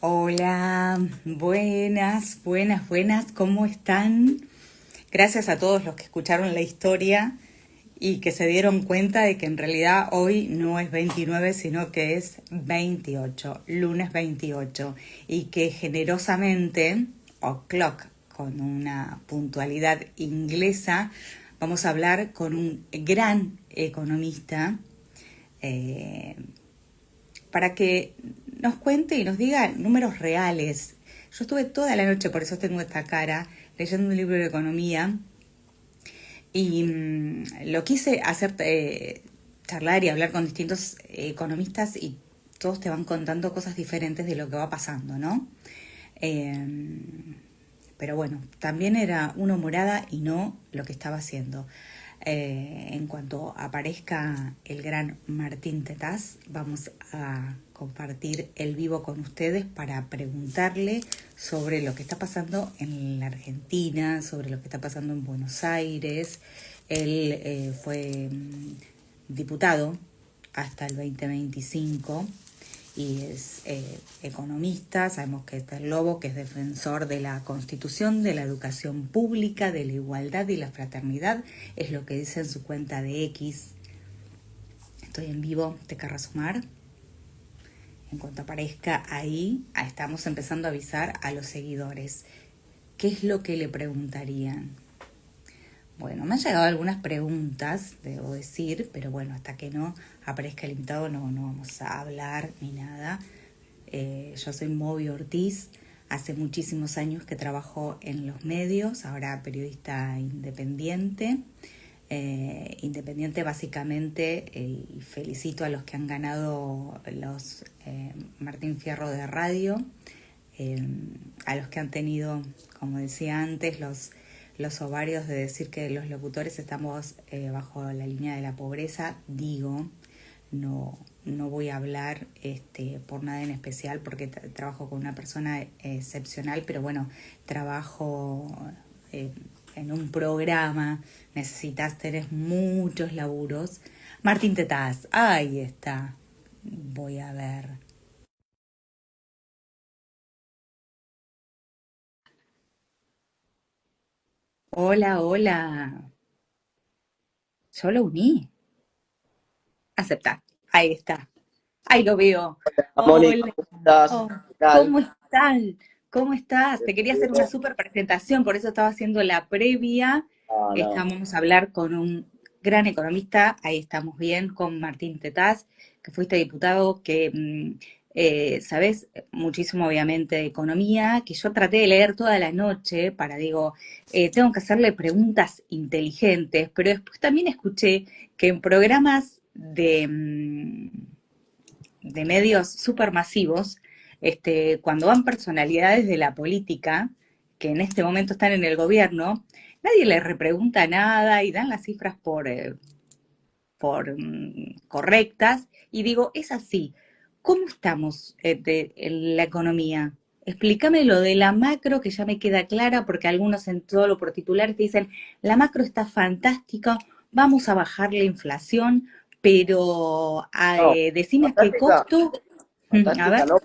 Hola, buenas, buenas, buenas, ¿cómo están? Gracias a todos los que escucharon la historia y que se dieron cuenta de que en realidad hoy no es 29, sino que es 28, lunes 28, y que generosamente, o'clock, con una puntualidad inglesa, vamos a hablar con un gran economista eh, para que nos cuente y nos diga números reales. Yo estuve toda la noche, por eso tengo esta cara, leyendo un libro de economía y lo quise hacer, charlar y hablar con distintos economistas y todos te van contando cosas diferentes de lo que va pasando, ¿no? Eh, pero bueno, también era uno morada y no lo que estaba haciendo. En cuanto aparezca el gran Martín Tetaz, vamos a compartir el vivo con ustedes para preguntarle sobre lo que está pasando en la Argentina, sobre lo que está pasando en Buenos Aires. Él fue diputado hasta el 2025 y es economista. Sabemos que está el Lobo, que es defensor de la Constitución, de la educación pública, de la igualdad y la fraternidad, es lo que dice en su cuenta de X. Estoy en vivo, te querrás sumar. En cuanto aparezca ahí, estamos empezando a avisar a los seguidores. ¿Qué es lo que le preguntarían? Bueno, me han llegado algunas preguntas, debo decir, pero bueno, hasta que no aparezca el invitado no vamos a hablar ni nada. Yo soy Moby Ortiz, hace muchísimos años que trabajo en los medios, ahora periodista independiente. Independiente básicamente, y felicito a los que han ganado los Martín Fierro de radio, eh, a los que han tenido, como decía antes, los ovarios de decir que los locutores estamos bajo la línea de la pobreza. Digo, no voy a hablar por nada en especial porque trabajo con una persona excepcional, pero bueno, trabajo en un programa, necesitas tener muchos laburos. Martín Tetaz, ahí está. Voy a ver. Hola, hola. Yo lo uní. Aceptar. Ahí está. Ahí lo veo. Mónica, Hola. ¿cómo estás? Oh, ¿Qué tal? ¿cómo estás? ¿Cómo estás? Te quería hacer una Bienvenido. súper presentación, por eso estaba haciendo la previa. Ah, no. Vamos a hablar con un gran economista, ahí estamos bien, con Martín Tetaz, que fuiste diputado, que sabes muchísimo obviamente de economía, que yo traté de leer toda la noche para, digo, tengo que hacerle preguntas inteligentes, pero después también escuché que en programas de medios supermasivos, cuando van personalidades de la política, que en este momento están en el gobierno, nadie les repregunta nada y dan las cifras por correctas. Y digo, es así. ¿Cómo estamos en la economía? Explícame lo de la macro, que ya me queda clara, porque algunos en todo lo por titulares te dicen, la macro está fantástica, vamos a bajar la inflación, pero No, decime a qué fantástica, costo. A fantástica ver. no,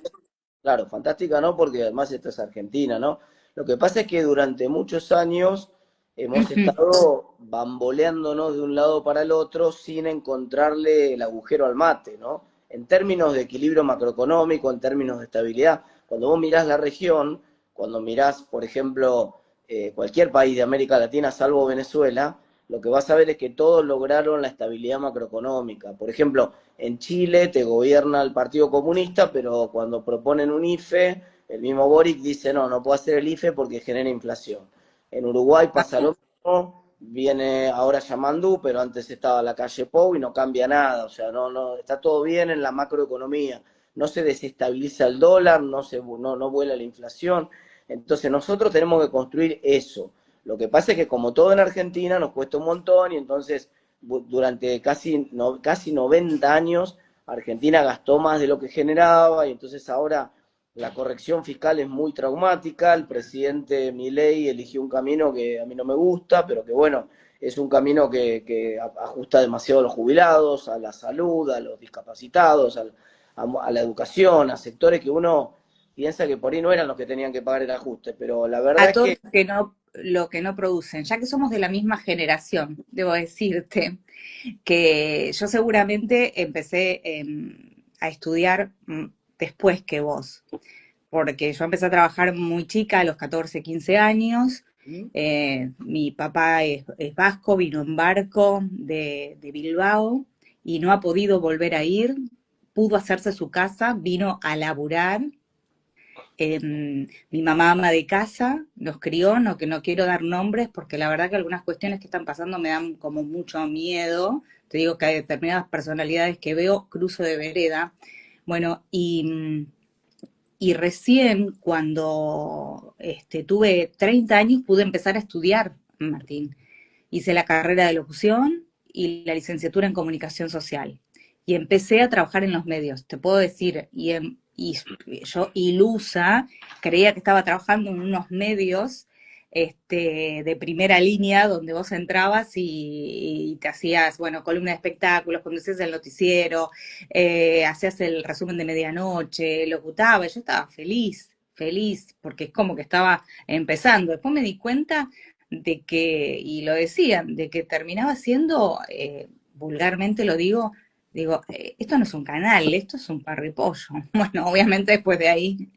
claro, fantástica no, porque además esto es Argentina, ¿no? Lo que pasa es que durante muchos años hemos Ujú. estado bamboleándonos de un lado para el otro sin encontrarle el agujero al mate, ¿no? En términos de equilibrio macroeconómico, en términos de estabilidad. Cuando vos mirás la región, cuando mirás, por ejemplo, cualquier país de América Latina, salvo Venezuela, lo que vas a ver es que todos lograron la estabilidad macroeconómica. Por ejemplo, en Chile te gobierna el Partido Comunista, pero cuando proponen un IFE, el mismo Boric dice, no, no puedo hacer el IFE porque genera inflación. En Uruguay pasa lo mismo, viene ahora Yamandú, pero antes estaba la calle Pou y no cambia nada, o sea, no, está todo bien en la macroeconomía, no se desestabiliza el dólar, no vuela la inflación, entonces nosotros tenemos que construir eso. Lo que pasa es que como todo en Argentina nos cuesta un montón y entonces durante casi 90 años Argentina gastó más de lo que generaba y entonces ahora la corrección fiscal es muy traumática. El presidente Milei eligió un camino que a mí no me gusta, pero que bueno, es un camino que ajusta demasiado a los jubilados, a la salud, a los discapacitados, a la educación, a sectores que uno piensa que por ahí no eran los que tenían que pagar el ajuste, pero la verdad A es todos que los que no, lo que no producen, ya que somos de la misma generación, debo decirte que yo seguramente empecé a estudiar después que vos, porque yo empecé a trabajar muy chica, a los 14, 15 años. Mi papá es vasco, vino en barco de Bilbao y no ha podido volver a ir, pudo hacerse su casa, vino a laburar. Mi mamá ama de casa, nos crió, no, que no quiero dar nombres porque la verdad que algunas cuestiones que están pasando me dan como mucho miedo. Te digo que hay determinadas personalidades que veo cruzo de vereda. Bueno, y recién cuando tuve 30 años pude empezar a estudiar, Martín. Hice la carrera de locución y la licenciatura en comunicación social. Y empecé a trabajar en los medios, te puedo decir, y yo ilusa, creía que estaba trabajando en unos medios de primera línea donde vos entrabas y te hacías, bueno, columna de espectáculos, conducías el noticiero, hacías el resumen de medianoche, locutaba, y yo estaba feliz, feliz, porque es como que estaba empezando. Después me di cuenta de que, y lo decían, de que terminaba siendo, vulgarmente lo digo, esto no es un canal, esto es un parripollo. Bueno, obviamente después de ahí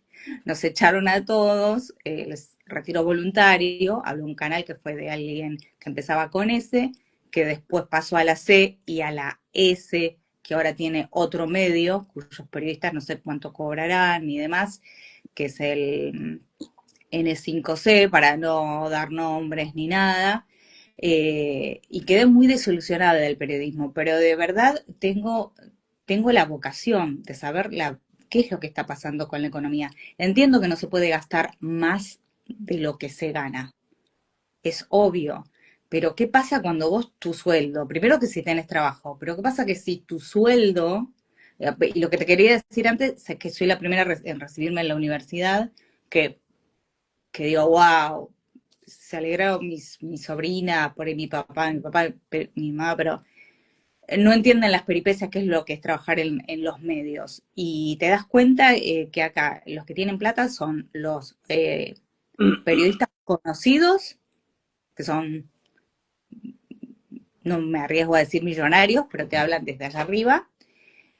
nos echaron a todos, les retiro voluntario, habló un canal que fue de alguien que empezaba con S, que después pasó a la C y a la S, que ahora tiene otro medio, cuyos periodistas no sé cuánto cobrarán ni demás, que es el N5C, para no dar nombres ni nada, y quedé muy desilusionada del periodismo, pero de verdad tengo la vocación de saber qué es lo que está pasando con la economía. Entiendo que no se puede gastar más de lo que se gana, es obvio, pero ¿qué pasa cuando vos tu sueldo, primero que si tenés trabajo, pero qué pasa que si tu sueldo, y lo que te quería decir antes es que soy la primera en recibirme en la universidad, que digo, wow, se alegraron mi sobrina, por ahí mi papá, mi mamá, pero no entienden las peripecias, qué es lo que es trabajar en los medios. Y te das cuenta que acá los que tienen plata son los periodistas conocidos, que son, no me arriesgo a decir millonarios, pero te hablan desde allá arriba,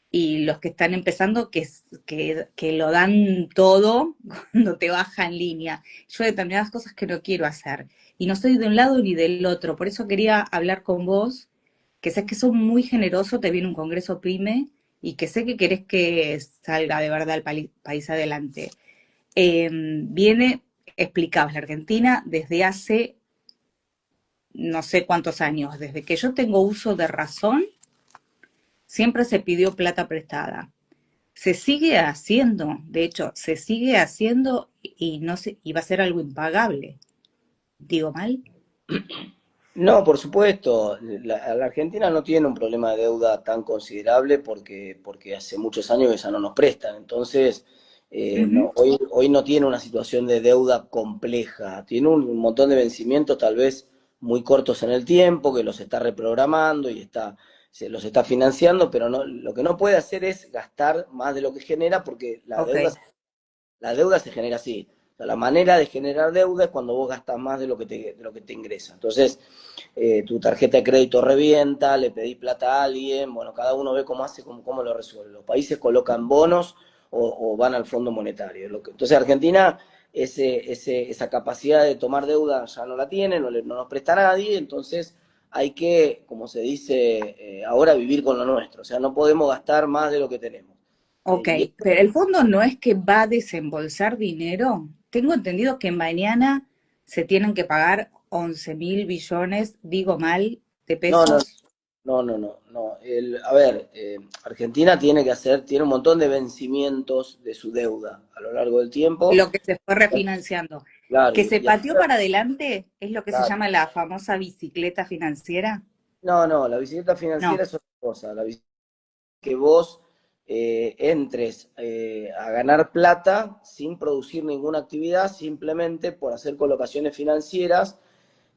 y los que están empezando que lo dan todo cuando te baja en línea. Yo hay determinadas cosas que no quiero hacer y no soy de un lado ni del otro, por eso quería hablar con vos, que sé que sos muy generoso, te viene un congreso PYME y que sé que querés que salga de verdad el país adelante. Viene, explicabas, la Argentina desde hace no sé cuántos años, desde que yo tengo uso de razón, siempre se pidió plata prestada. Se sigue haciendo, de hecho, se sigue haciendo y no se, y va a ser algo impagable. ¿Digo mal? no, por supuesto, la Argentina no tiene un problema de deuda tan considerable porque hace muchos años que ya no nos prestan. Entonces, Ujú. hoy no tiene una situación de deuda compleja. Tiene un montón de vencimientos tal vez muy cortos en el tiempo, que los está reprogramando y se los está financiando, pero no, lo que no puede hacer es gastar más de lo que genera porque Ok, la deuda se genera así. O sea, la manera de generar deuda es cuando vos gastas más de lo que te ingresa. Entonces, tu tarjeta de crédito revienta, le pedís plata a alguien, bueno, cada uno ve cómo hace, cómo lo resuelve. Los países colocan bonos o van al Fondo Monetario. Entonces, Argentina, esa capacidad de tomar deuda ya no la tiene, no nos presta a nadie, entonces hay que, como se dice ahora, vivir con lo nuestro. O sea, no podemos gastar más de lo que tenemos. ok, Y pero el fondo no es que va a desembolsar dinero. Tengo entendido que mañana se tienen que pagar 11.000 billones, digo mal, de no, no, pesos. no. A ver, Argentina tiene un montón de vencimientos de su deuda a lo largo del tiempo. Lo que se fue refinanciando. Claro, Que se pateó para adelante es lo que se claro. llama la famosa bicicleta financiera. No, la bicicleta No, financiera es otra cosa. La bicicleta que vos entres a ganar plata sin producir ninguna actividad, simplemente por hacer colocaciones financieras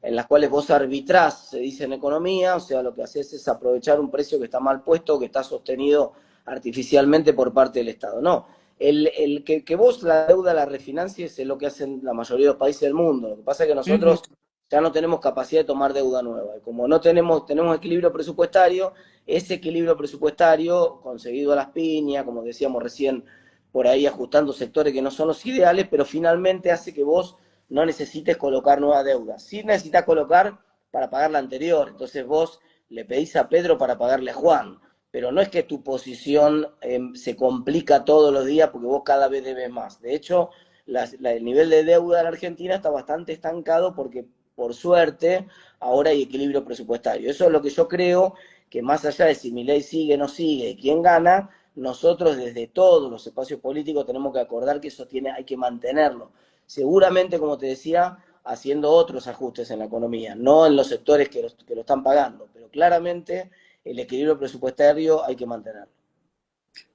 en las cuales vos arbitrás, se dice en economía, o sea, lo que haces es aprovechar un precio que está mal puesto, que está sostenido artificialmente por parte del Estado. No, Que vos la deuda la refinancies es lo que hacen la mayoría de los países del mundo. Lo que pasa es que nosotros ya no tenemos capacidad de tomar deuda nueva. Y como no tenemos equilibrio presupuestario, ese equilibrio presupuestario, conseguido a las piñas, como decíamos recién, por ahí ajustando sectores que no son los ideales, pero finalmente hace que vos no necesites colocar nueva deuda. Sí necesitas colocar para pagar la anterior. Entonces vos le pedís a Pedro para pagarle a Juan. Pero no es que tu posición se complica todos los días porque vos cada vez debes más. De hecho, el nivel de deuda de la Argentina está bastante estancado porque, por suerte, ahora hay equilibrio presupuestario. Eso es lo que yo creo que, más allá de si Milei sigue o no sigue, quién gana, nosotros desde todos los espacios políticos tenemos que acordar que eso hay que mantenerlo. Seguramente, como te decía, haciendo otros ajustes en la economía, no en los sectores que lo están pagando, pero claramente el equilibrio presupuestario hay que mantenerlo.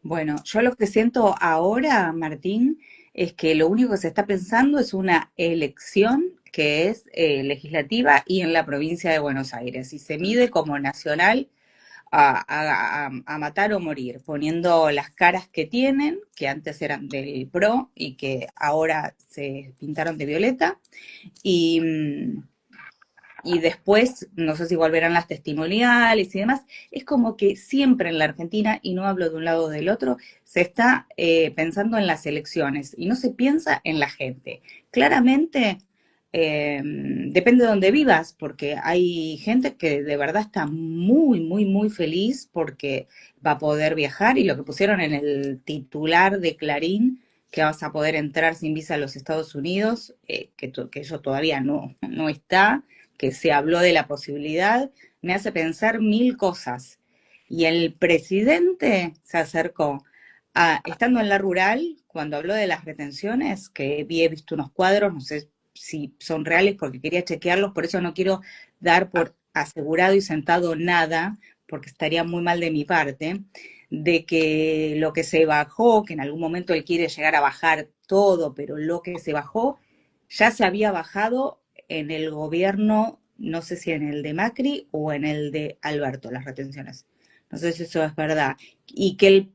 Bueno, yo lo que siento ahora, Martín, es que lo único que se está pensando es una elección que es legislativa y en la provincia de Buenos Aires. Y se mide como nacional a matar o morir, poniendo las caras que tienen, que antes eran del PRO y que ahora se pintaron de violeta. Y, y después, no sé si volverán las testimoniales y demás, es como que siempre en la Argentina, y no hablo de un lado o del otro, se está pensando en las elecciones y no se piensa en la gente. Claramente, depende de dónde vivas, porque hay gente que de verdad está muy, muy, muy feliz porque va a poder viajar y lo que pusieron en el titular de Clarín, que vas a poder entrar sin visa a los Estados Unidos, que eso todavía no está, que se habló de la posibilidad, me hace pensar mil cosas. Y el presidente se acercó, estando en la rural, cuando habló de las retenciones, que he visto unos cuadros, no sé si son reales porque quería chequearlos, por eso no quiero dar por asegurado y sentado nada, porque estaría muy mal de mi parte, de que lo que se bajó, que en algún momento él quiere llegar a bajar todo, pero lo que se bajó ya se había bajado en el gobierno, no sé si en el de Macri o en el de Alberto, las retenciones. No sé si eso es verdad. Y que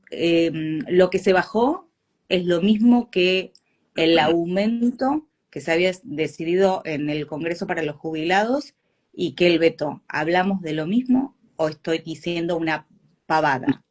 lo que se bajó es lo mismo que el aumento que se había decidido en el Congreso para los jubilados y que él vetó. ¿Hablamos de lo mismo o estoy diciendo una pavada?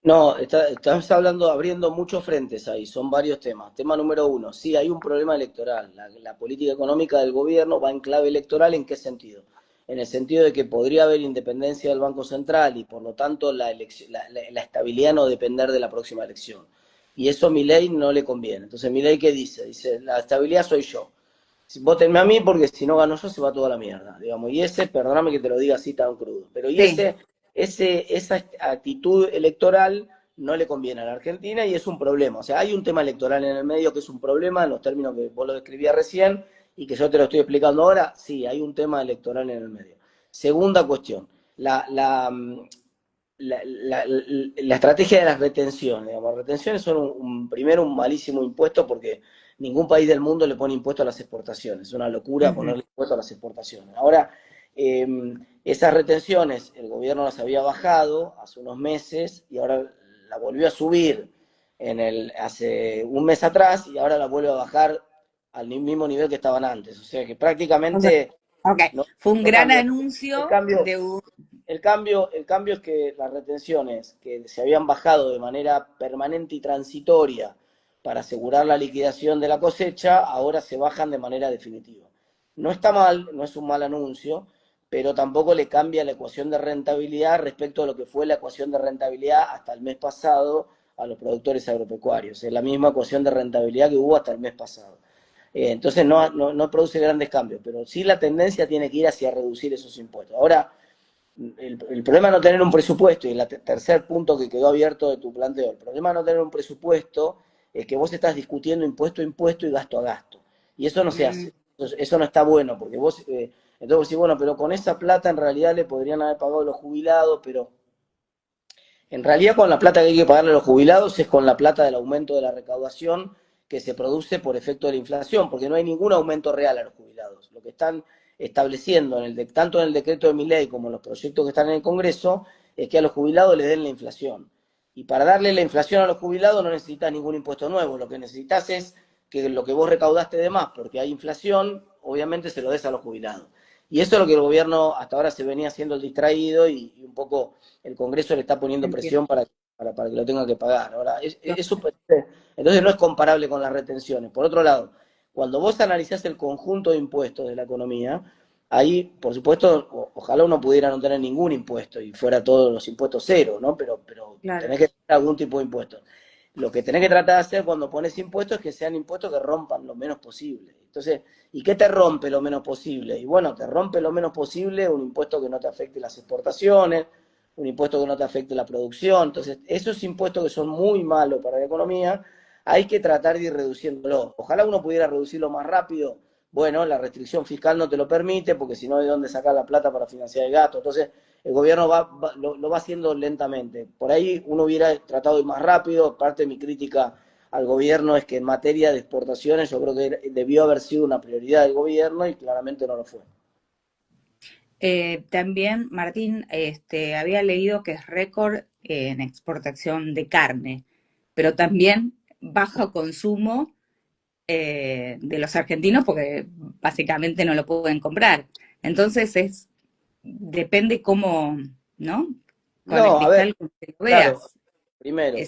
No, estás hablando, abriendo muchos frentes ahí, son varios temas. Tema número uno, sí, hay un problema electoral. La política económica del gobierno va en clave electoral, ¿en qué sentido? En el sentido de que podría haber independencia del Banco Central y por lo tanto la estabilidad no depender de la próxima elección. Y eso a Milei no le conviene. Entonces, Milei, ¿qué dice? Dice, la estabilidad soy yo. Vótenme a mí porque si no gano yo se va toda la mierda, digamos. Y ese, perdóname que te lo diga así tan crudo, pero Sí. esa actitud electoral no le conviene a la Argentina y es un problema. O sea, hay un tema electoral en el medio que es un problema, en los términos que vos lo describías recién y que yo te lo estoy explicando ahora. Sí, hay un tema electoral en el medio. Segunda cuestión, la estrategia de las retenciones. Digamos, las retenciones son primero un malísimo impuesto porque ningún país del mundo le pone impuesto a las exportaciones. Es una locura Ujú. ponerle impuesto a las exportaciones. Ahora, eh, esas retenciones el gobierno las había bajado hace unos meses y ahora la volvió a subir hace un mes atrás y ahora la vuelve a bajar al mismo nivel que estaban antes. O sea que O sea, prácticamente ok, no, fue un no gran cambia. El anuncio cambio, de un... el cambio es que las retenciones que se habían bajado de manera permanente y transitoria para asegurar la liquidación de la cosecha, ahora se bajan de manera definitiva. No está mal, no es un mal anuncio, pero tampoco le cambia la ecuación de rentabilidad respecto a lo que fue la ecuación de rentabilidad hasta el mes pasado a los productores agropecuarios. Es la misma ecuación de rentabilidad que hubo hasta el mes pasado. Entonces no produce grandes cambios, pero sí la tendencia tiene que ir hacia reducir esos impuestos. Ahora, el problema de no tener un presupuesto, y el tercer punto que quedó abierto de tu planteo, el problema de no tener un presupuesto es que vos estás discutiendo impuesto a impuesto y gasto a gasto. Y eso no se Mm, hace. Eso no está bueno, porque entonces vos decís, bueno, pero con esa plata en realidad le podrían haber pagado los jubilados, pero en realidad con la plata que hay que pagarle a los jubilados es con la plata del aumento de la recaudación que se produce por efecto de la inflación, porque no hay ningún aumento real a los jubilados. Lo que están estableciendo tanto en el decreto de Milei como en los proyectos que están en el Congreso es que a los jubilados les den la inflación. Y para darle la inflación a los jubilados no necesitas ningún impuesto nuevo, lo que necesitas es que lo que vos recaudaste de más, porque hay inflación, obviamente se lo des a los jubilados. Y eso es lo que el gobierno hasta ahora se venía haciendo el distraído y un poco el Congreso le está poniendo Entiendo. presión para que lo tenga que pagar. Ahora, entonces no es comparable con las retenciones. Por otro lado, cuando vos analizás el conjunto de impuestos de la economía, ahí, por supuesto, ojalá uno pudiera no tener ningún impuesto y fuera todos los impuestos cero, ¿no? Pero Claro. tenés que tener algún tipo de impuesto. Lo que tenés que tratar de hacer cuando pones impuestos es que sean impuestos que rompan lo menos posible. Entonces, ¿y qué te rompe lo menos posible? Y bueno, te rompe lo menos posible un impuesto que no te afecte las exportaciones, un impuesto que no te afecte la producción. Entonces, esos impuestos que son muy malos para la economía, hay que tratar de ir reduciéndolo. Ojalá uno pudiera reducirlo más rápido. Bueno, la restricción fiscal no te lo permite, porque si no, ¿de dónde sacar la plata para financiar el gasto? Entonces, el gobierno lo va haciendo lentamente. Por ahí uno hubiera tratado de ir más rápido. Parte de mi crítica al gobierno es que en materia de exportaciones yo creo que debió haber sido una prioridad del gobierno y claramente no lo fue. También, Martín, había leído que es récord en exportación de carne, pero también bajo consumo de los argentinos porque básicamente no lo pueden comprar. Entonces depende cómo, ¿no? Con el No, a ver, cristal con que lo claro, veas.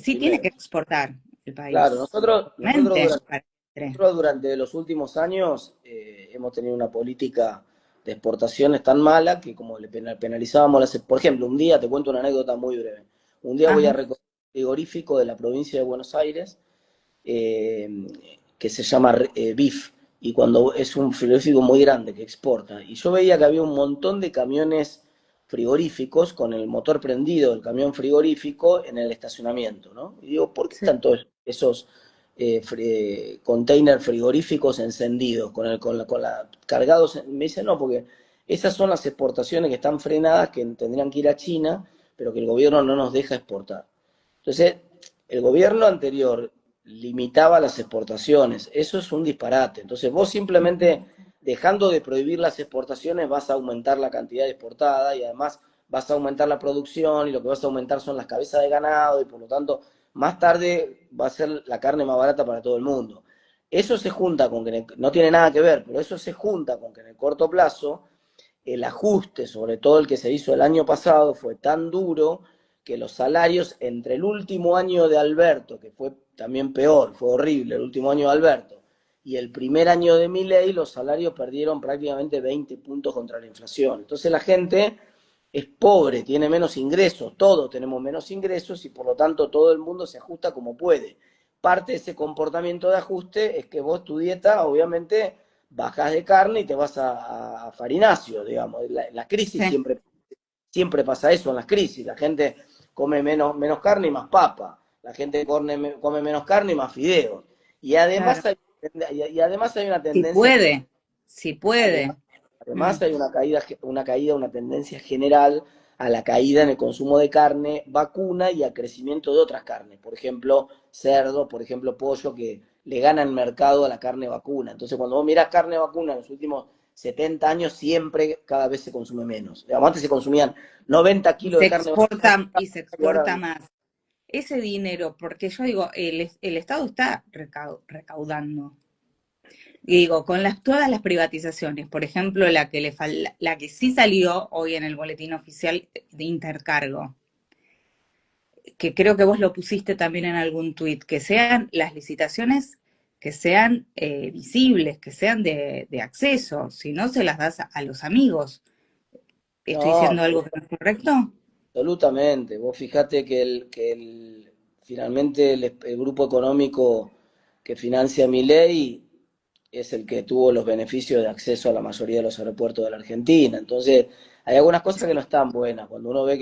Sí tiene primero. que exportar el Claro, país. nosotros Mente, durante, nosotros durante los últimos años hemos tenido una política de exportaciones tan mala que como le penalizábamos por ejemplo, un día, te cuento una anécdota muy breve, un día voy a Ajá, recorrer el frigorífico de la provincia de Buenos Aires, eh, que se llama BIF, y cuando es un frigorífico muy grande que exporta, y yo veía que había un montón de camiones frigoríficos con el motor prendido, el camión frigorífico, en el estacionamiento, ¿no? Y digo, ¿por qué sí, están todos esos containers frigoríficos encendidos, cargados? Me dice, no, porque esas son las exportaciones que están frenadas, que tendrían que ir a China, pero que el gobierno no nos deja exportar. Entonces, el gobierno anterior limitaba las exportaciones. Eso es un disparate. Entonces vos simplemente dejando de prohibir las exportaciones vas a aumentar la cantidad exportada y además vas a aumentar la producción y lo que vas a aumentar son las cabezas de ganado y por lo tanto más tarde va a ser la carne más barata para todo el mundo. Eso se junta con que no tiene nada que ver, pero eso se junta con que en el corto plazo el ajuste, sobre todo el que se hizo el año pasado, fue tan duro que los salarios entre el último año de Alberto, que fue también peor, fue horrible el último año de Alberto, y el primer año de Milei, los salarios perdieron prácticamente 20 puntos contra la inflación. Entonces la gente es pobre, tiene menos ingresos, todos tenemos menos ingresos y por lo tanto todo el mundo se ajusta como puede. Parte de ese comportamiento de ajuste es que vos tu dieta, obviamente, bajas de carne y te vas a farináceo, digamos. La crisis sí, siempre pasa eso en las crisis. La gente come menos carne y más papa. La gente come menos carne y más fideos. Y claro. además y además hay una Si tendencia, puede, si además, puede. Mm. además hay una tendencia general a la caída en el consumo de carne vacuna y al crecimiento de otras carnes. Por ejemplo, cerdo, por ejemplo, pollo, que le gana el mercado a la carne vacuna. Entonces, cuando vos mirás carne vacuna en los últimos 70 años, siempre cada vez se consume menos. Digamos, antes se consumían 90 kilos de carne vacuna Y se y ahora exporta más. Ese dinero, porque yo digo, el Estado está recaudando. Y digo, con todas las privatizaciones, por ejemplo, la que sí salió hoy en el boletín oficial de Intercargo, que creo que vos lo pusiste también en algún tuit, que sean las licitaciones que sean visibles, que sean de acceso, si no se las das a los amigos. ¿Estoy no, diciendo algo que no es correcto? absolutamente. Vos fijate finalmente el grupo económico que financia mi ley es el que tuvo los beneficios de acceso a la mayoría de los aeropuertos de la Argentina. Entonces, hay algunas cosas que no están buenas. Cuando uno ve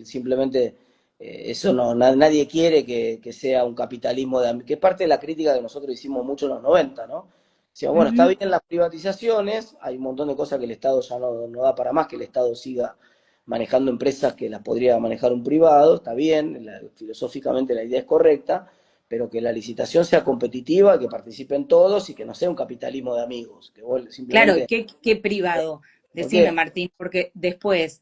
simplemente eso no, nadie quiere que sea un capitalismo que es parte de la crítica que nosotros hicimos mucho en los 90, ¿no? Decíamos, bueno, está Ujú. bien las privatizaciones, hay un montón de cosas que el Estado ya no da para más, que el Estado siga manejando empresas que las podría manejar un privado, está bien, filosóficamente la idea es correcta, pero que la licitación sea competitiva, que participen todos y que no sea un capitalismo de amigos, que vos Claro, simplemente... ¿qué privado? Decime, Porque Martín, porque después,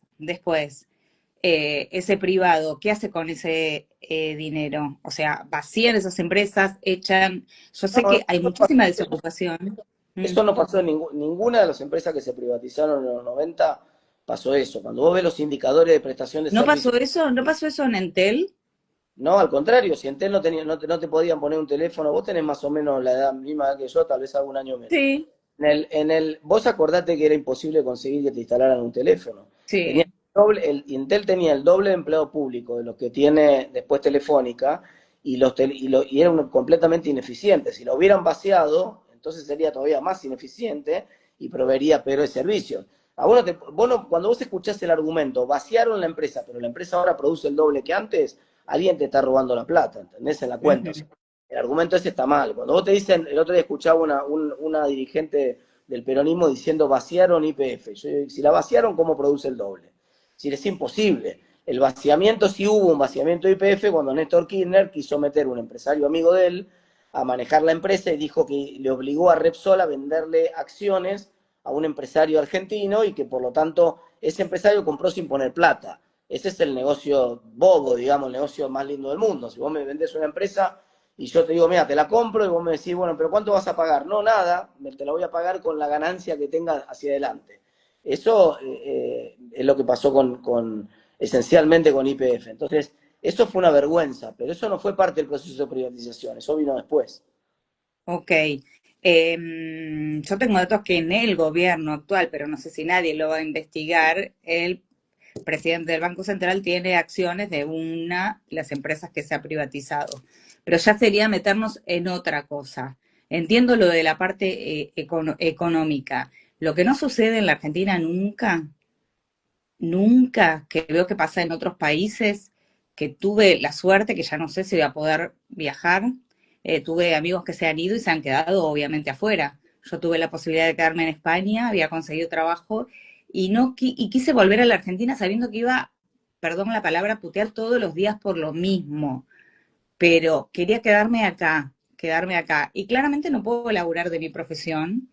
ese privado, ¿qué hace con ese dinero? O sea, vacían esas empresas, echan, yo sé No, que hay muchísima desocupación. Mm. eso no pasó en ninguna de las empresas que se privatizaron en los 90, pasó eso. Cuando vos ves los indicadores de prestación de ¿No pasó servicios, eso? ¿No pasó eso en Entel? no, al contrario, si Entel no, tenía, no te podían poner un teléfono, vos tenés más o menos la edad misma que yo, tal vez algún año menos. Sí, Vos acordate que era imposible conseguir que te instalaran un teléfono. Tenía sí. Intel tenía el doble de empleo público de lo que tiene después Telefónica y era completamente ineficiente. Si lo hubieran vaciado, entonces sería todavía más ineficiente y proveería peores servicios. Cuando vos escuchás el argumento, vaciaron la empresa, pero la empresa ahora produce el doble que antes, alguien te está robando la plata, ¿entendés? En la cuenta. O sea, Ujú. el argumento ese está mal. Cuando vos te dicen, el otro día escuchaba una dirigente del peronismo diciendo vaciaron YPF. Si la vaciaron, ¿cómo produce el doble? Si es imposible. El vaciamiento, sí hubo un vaciamiento de YPF cuando Néstor Kirchner quiso meter un empresario amigo de él a manejar la empresa y dijo que le obligó a Repsol a venderle acciones a un empresario argentino y que por lo tanto ese empresario compró sin poner plata. Ese es el negocio bobo, digamos, el negocio más lindo del mundo. Si vos me vendés una empresa y yo te digo, mira, te la compro y vos me decís, bueno, pero ¿cuánto vas a pagar? No, nada, te la voy a pagar con la ganancia que tenga hacia adelante. Eso es lo que pasó esencialmente con YPF. Entonces, eso fue una vergüenza, pero eso no fue parte del proceso de privatización, eso vino después. Ok. Yo tengo datos que en el gobierno actual, pero no sé si nadie lo va a investigar, el presidente del Banco Central tiene acciones de una de las empresas que se ha privatizado. Pero ya sería meternos en otra cosa. Entiendo lo de la parte económica. Lo que no sucede en la Argentina nunca, nunca, que veo que pasa en otros países, que tuve la suerte, que ya no sé si voy a poder viajar, tuve amigos que se han ido y se han quedado obviamente afuera. Yo tuve la posibilidad de quedarme en España, había conseguido trabajo y no y quise volver a la Argentina sabiendo que iba, perdón la palabra, a putear todos los días por lo mismo, pero quería quedarme acá, quedarme acá. Y claramente no puedo laburar de mi profesión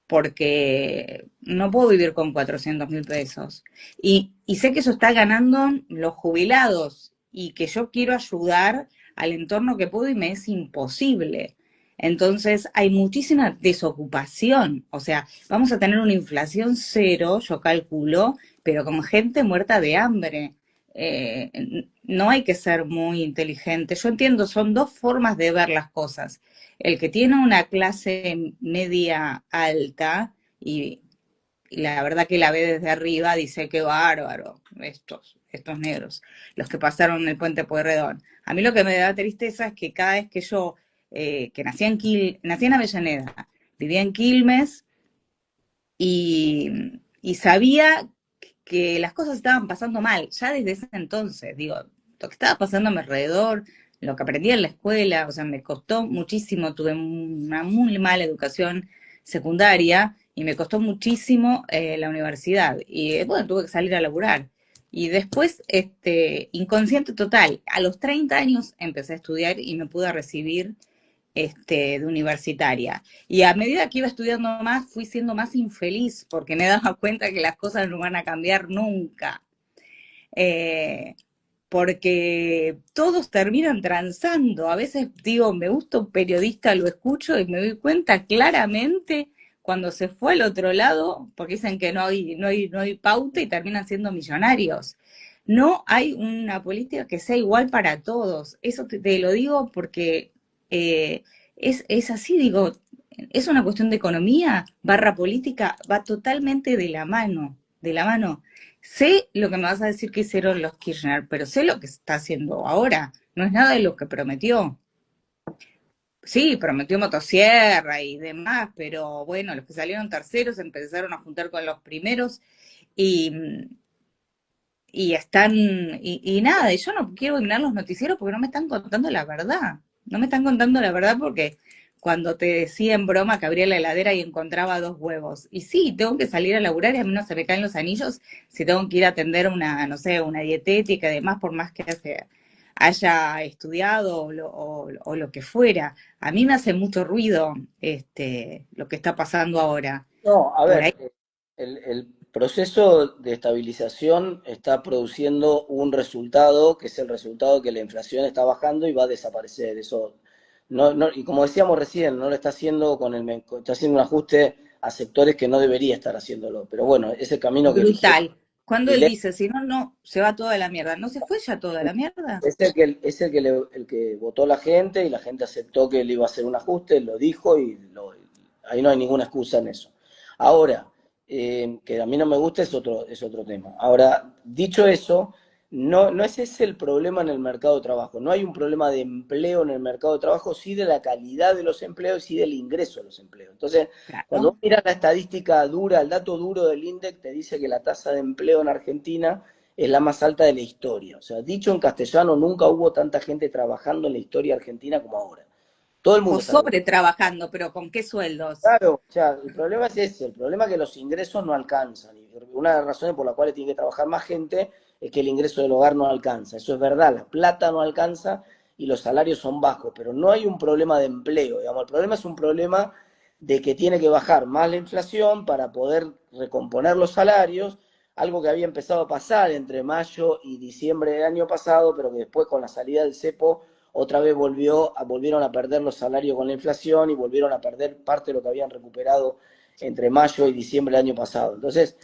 porque no puedo vivir con 400.000 pesos. Y sé que eso está ganando los jubilados y que yo quiero ayudar al entorno que puedo y me es imposible. Entonces hay muchísima desocupación, o sea, vamos a tener una inflación cero, yo calculo, pero con gente muerta de hambre. No hay que ser muy inteligente. Yo entiendo, son dos formas de ver las cosas. El que tiene una clase media alta y la verdad que la ve desde arriba, dice qué bárbaro, estos negros, los que pasaron el puente Pueyrredón. A mí lo que me da tristeza es que cada vez que yo, que nací en Avellaneda, vivía en Quilmes y sabía que las cosas estaban pasando mal, ya desde ese entonces, digo, lo que estaba pasando a mi alrededor, lo que aprendí en la escuela, o sea, me costó muchísimo, tuve una muy mala educación secundaria y me costó muchísimo la universidad y bueno, tuve que salir a laburar. Y después, inconsciente total, a los 30 años empecé a estudiar y me pude recibir de universitaria. Y a medida que iba estudiando más, fui siendo más infeliz porque me daba cuenta que las cosas no van a cambiar nunca. Eh, porque todos terminan transando. A veces digo, me gusta un periodista, lo escucho y me doy cuenta claramente cuando se fue al otro lado, porque dicen que no hay pauta y terminan siendo millonarios. No hay una política que sea igual para todos. Eso te lo digo porque eh, es así, digo, es una cuestión de economía barra política, va totalmente de la mano, de la mano. Sé lo que me vas a decir que hicieron los Kirchner, pero sé lo que está haciendo ahora. No es nada de lo que prometió. Sí, prometió motosierra y demás, pero bueno, los que salieron terceros empezaron a juntar con los primeros y, y están, y nada, y yo no quiero mirar los noticieros porque no me están contando la verdad. No me están contando la verdad porque cuando te decía en broma que abría la heladera y encontraba 2 huevos. Y sí, tengo que salir a laburar y a mí no se me caen los anillos si tengo que ir a atender una, no sé, una dietética y demás, por más que haya estudiado o lo que fuera. A mí me hace mucho ruido lo que está pasando ahora. No, a Por ahí. ver, el proceso de estabilización está produciendo un resultado, que es el resultado que la inflación está bajando y va a desaparecer. Eso y como decíamos recién, no lo está haciendo está haciendo un ajuste a sectores que no debería estar haciéndolo. Pero bueno, es el camino que eligió. Brutal. Cuando él dice, si no, no, se va toda la mierda. ¿No se fue ya toda la mierda? El que votó la gente y la gente aceptó que él iba a hacer un ajuste, lo dijo ahí no hay ninguna excusa en eso. Ahora, que a mí no me gusta es otro tema. Ahora, dicho eso, no es ese el problema en el mercado de trabajo. No hay un problema de empleo en el mercado de trabajo, sí de la calidad de los empleos y sí del ingreso de los empleos. Entonces, cuando Claro. vos miras la estadística dura, el dato duro del INDEC te dice que la tasa de empleo en Argentina es la más alta de la historia. O sea, dicho en castellano, nunca hubo tanta gente trabajando en la historia argentina como ahora. Todo el O mundo está sobre trabajando. trabajando, pero ¿con qué sueldos? Claro, o sea, el problema es ese, el problema es que los ingresos no alcanzan. Y una de las razones por las cuales tiene que trabajar más gente es que el ingreso del hogar no alcanza. Eso es verdad, la plata no alcanza y los salarios son bajos, pero no hay un problema de empleo, digamos, el problema es un problema de que tiene que bajar más la inflación para poder recomponer los salarios, algo que había empezado a pasar entre mayo y diciembre del año pasado, pero que después con la salida del cepo otra vez volvieron a perder los salarios con la inflación y volvieron a perder parte de lo que habían recuperado entre mayo y diciembre del año pasado. Entonces,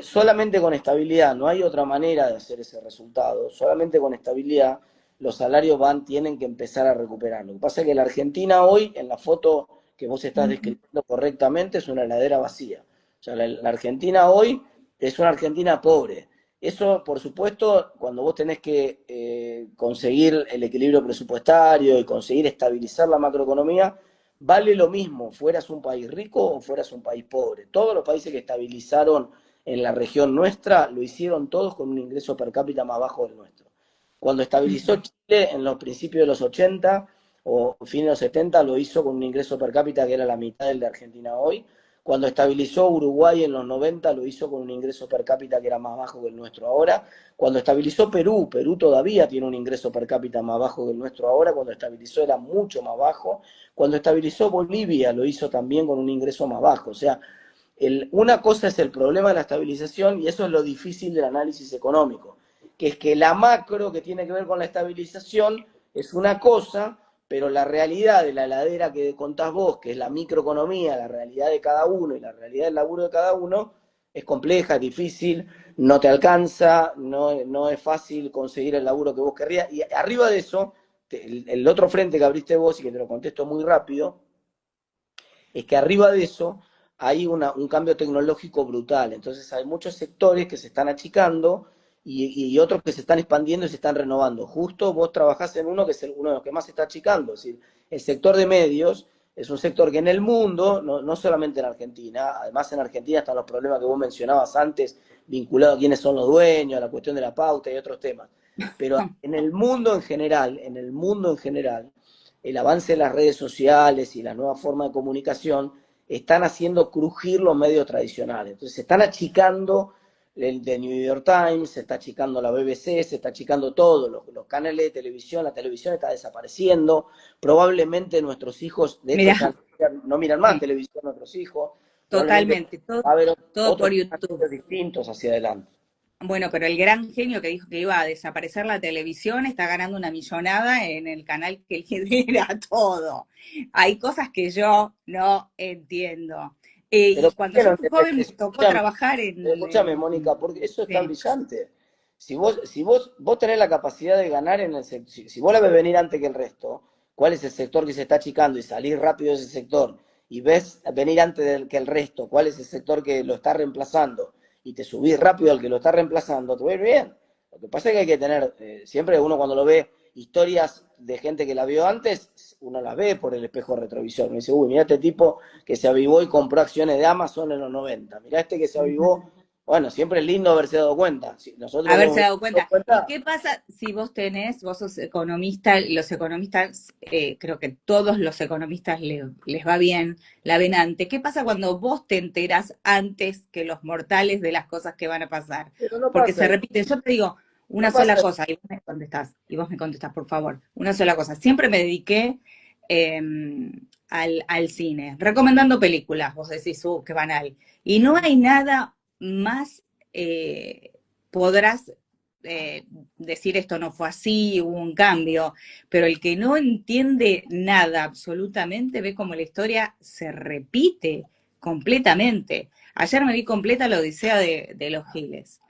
solamente con estabilidad, no hay otra manera de hacer ese resultado, solamente con estabilidad los salarios tienen que empezar a recuperar. Lo que pasa es que la Argentina hoy, en la foto que vos estás describiendo correctamente, es una heladera vacía. O sea, la Argentina hoy es una Argentina pobre. Eso, por supuesto, cuando vos tenés que conseguir el equilibrio presupuestario y conseguir estabilizar la macroeconomía, vale lo mismo, fueras un país rico o fueras un país pobre. Todos los países que estabilizaron en la región nuestra lo hicieron todos con un ingreso per cápita más bajo del nuestro. Cuando estabilizó Chile en los principios de los 80 o fines de los 70, lo hizo con un ingreso per cápita que era la mitad del de Argentina hoy. Cuando estabilizó Uruguay en los 90, lo hizo con un ingreso per cápita que era más bajo que el nuestro ahora. Cuando estabilizó Perú, Perú todavía tiene un ingreso per cápita más bajo que el nuestro ahora. Cuando estabilizó era mucho más bajo. Cuando estabilizó Bolivia, lo hizo también con un ingreso más bajo. O sea, una cosa es el problema de la estabilización y eso es lo difícil del análisis económico, que es que la macro que tiene que ver con la estabilización es una cosa, pero la realidad de la heladera que contás vos, que es la microeconomía, la realidad de cada uno y la realidad del laburo de cada uno, es compleja, es difícil, no te alcanza, no es fácil conseguir el laburo que vos querrías. Y arriba de eso, el otro frente que abriste vos y que te lo contesto muy rápido, es que arriba de eso hay un cambio tecnológico brutal. Entonces hay muchos sectores que se están achicando y otros que se están expandiendo y se están renovando. Justo vos trabajás en uno que es uno de los que más se está achicando. Es decir, el sector de medios es un sector que en el mundo, no solamente en Argentina, además en Argentina están los problemas que vos mencionabas antes, vinculados a quiénes son los dueños, a la cuestión de la pauta y otros temas. Pero en el mundo en general, el avance de las redes sociales y la nueva forma de comunicación están haciendo crujir los medios tradicionales. Entonces se están achicando el de New York Times, se está achicando la BBC, se está achicando todos los canales de televisión, la televisión está desapareciendo, probablemente nuestros hijos, de hecho ya Mira, no miran más televisión nuestros hijos, probablemente totalmente, todo, va a haber todo otros por YouTube. canales distintos hacia adelante. Bueno, pero el gran genio que dijo que iba a desaparecer la televisión está ganando una millonada en el canal que lidera todo. Hay cosas que yo no entiendo. Pero Y ¿por cuando qué no yo fui entendés joven me eso? tocó trabajar Escúchame, Mónica, porque eso es tan sí. brillante. Si vos tenés la capacidad de ganar en el sector, si vos la ves venir antes que el resto, cuál es el sector que se está achicando y salir rápido de ese sector, y ves venir antes que el resto, cuál es el sector que lo está reemplazando, y te subís rápido al que lo está reemplazando, te va a ir bien. Lo que pasa es que hay que tener, siempre uno cuando lo ve historias de gente que la vio antes, uno las ve por el espejo retrovisor. Me dice, uy, mira este tipo que se avivó y compró acciones de Amazon en los 90. Mirá este que se avivó. Bueno, siempre es lindo haberse dado cuenta. Si nosotros no Haberse hemos dado dado cuenta. ¿Y cuenta, qué pasa si vos sos economista, los economistas, creo que todos los economistas les va bien, la ven antes? ¿Qué pasa cuando vos te enterás antes que los mortales de las cosas que van a pasar? pero no Porque pasa se eso. repite, yo te digo No una sola pasa cosa y vos me contestás, por favor, una sola cosa. Siempre me dediqué eh, al cine, recomendando películas, vos decís, qué banal. Y no hay nada más podrás decir esto no fue así, hubo un cambio, pero el que no entiende nada absolutamente ve como la historia se repite completamente. Ayer me vi completa la Odisea de los Giles,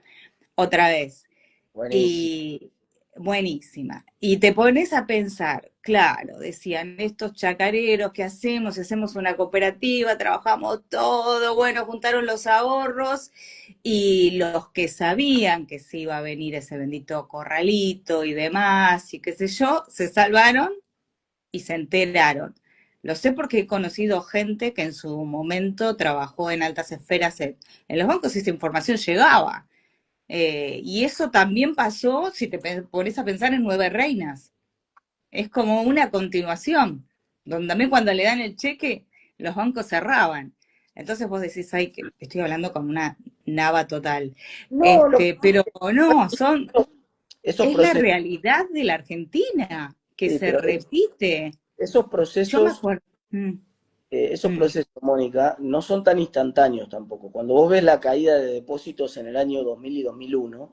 otra vez. Buenísimo. Y buenísima. Y te pones a pensar, claro, decían estos chacareros, ¿qué hacemos? Si hacemos una cooperativa, trabajamos todo, bueno, juntaron los ahorros y los que sabían que se iba a venir ese bendito corralito y demás y qué sé yo, se salvaron y se enteraron. Lo sé porque he conocido gente que en su momento trabajó en altas esferas en los bancos y esa información llegaba. Y eso también pasó si te pones a pensar en Nueve Reinas. Es como una continuación, donde también cuando le dan el cheque, los bancos cerraban. Entonces vos decís, ay, que estoy hablando con una nava total. No, Pero no, esos es la procesos, realidad de la Argentina, que sí, se pero repite. esos Yo me procesos acuerdo. Mm, esos mm, procesos, Mónica, no son tan instantáneos tampoco. Cuando vos ves la caída de depósitos en el año 2000 y 2001,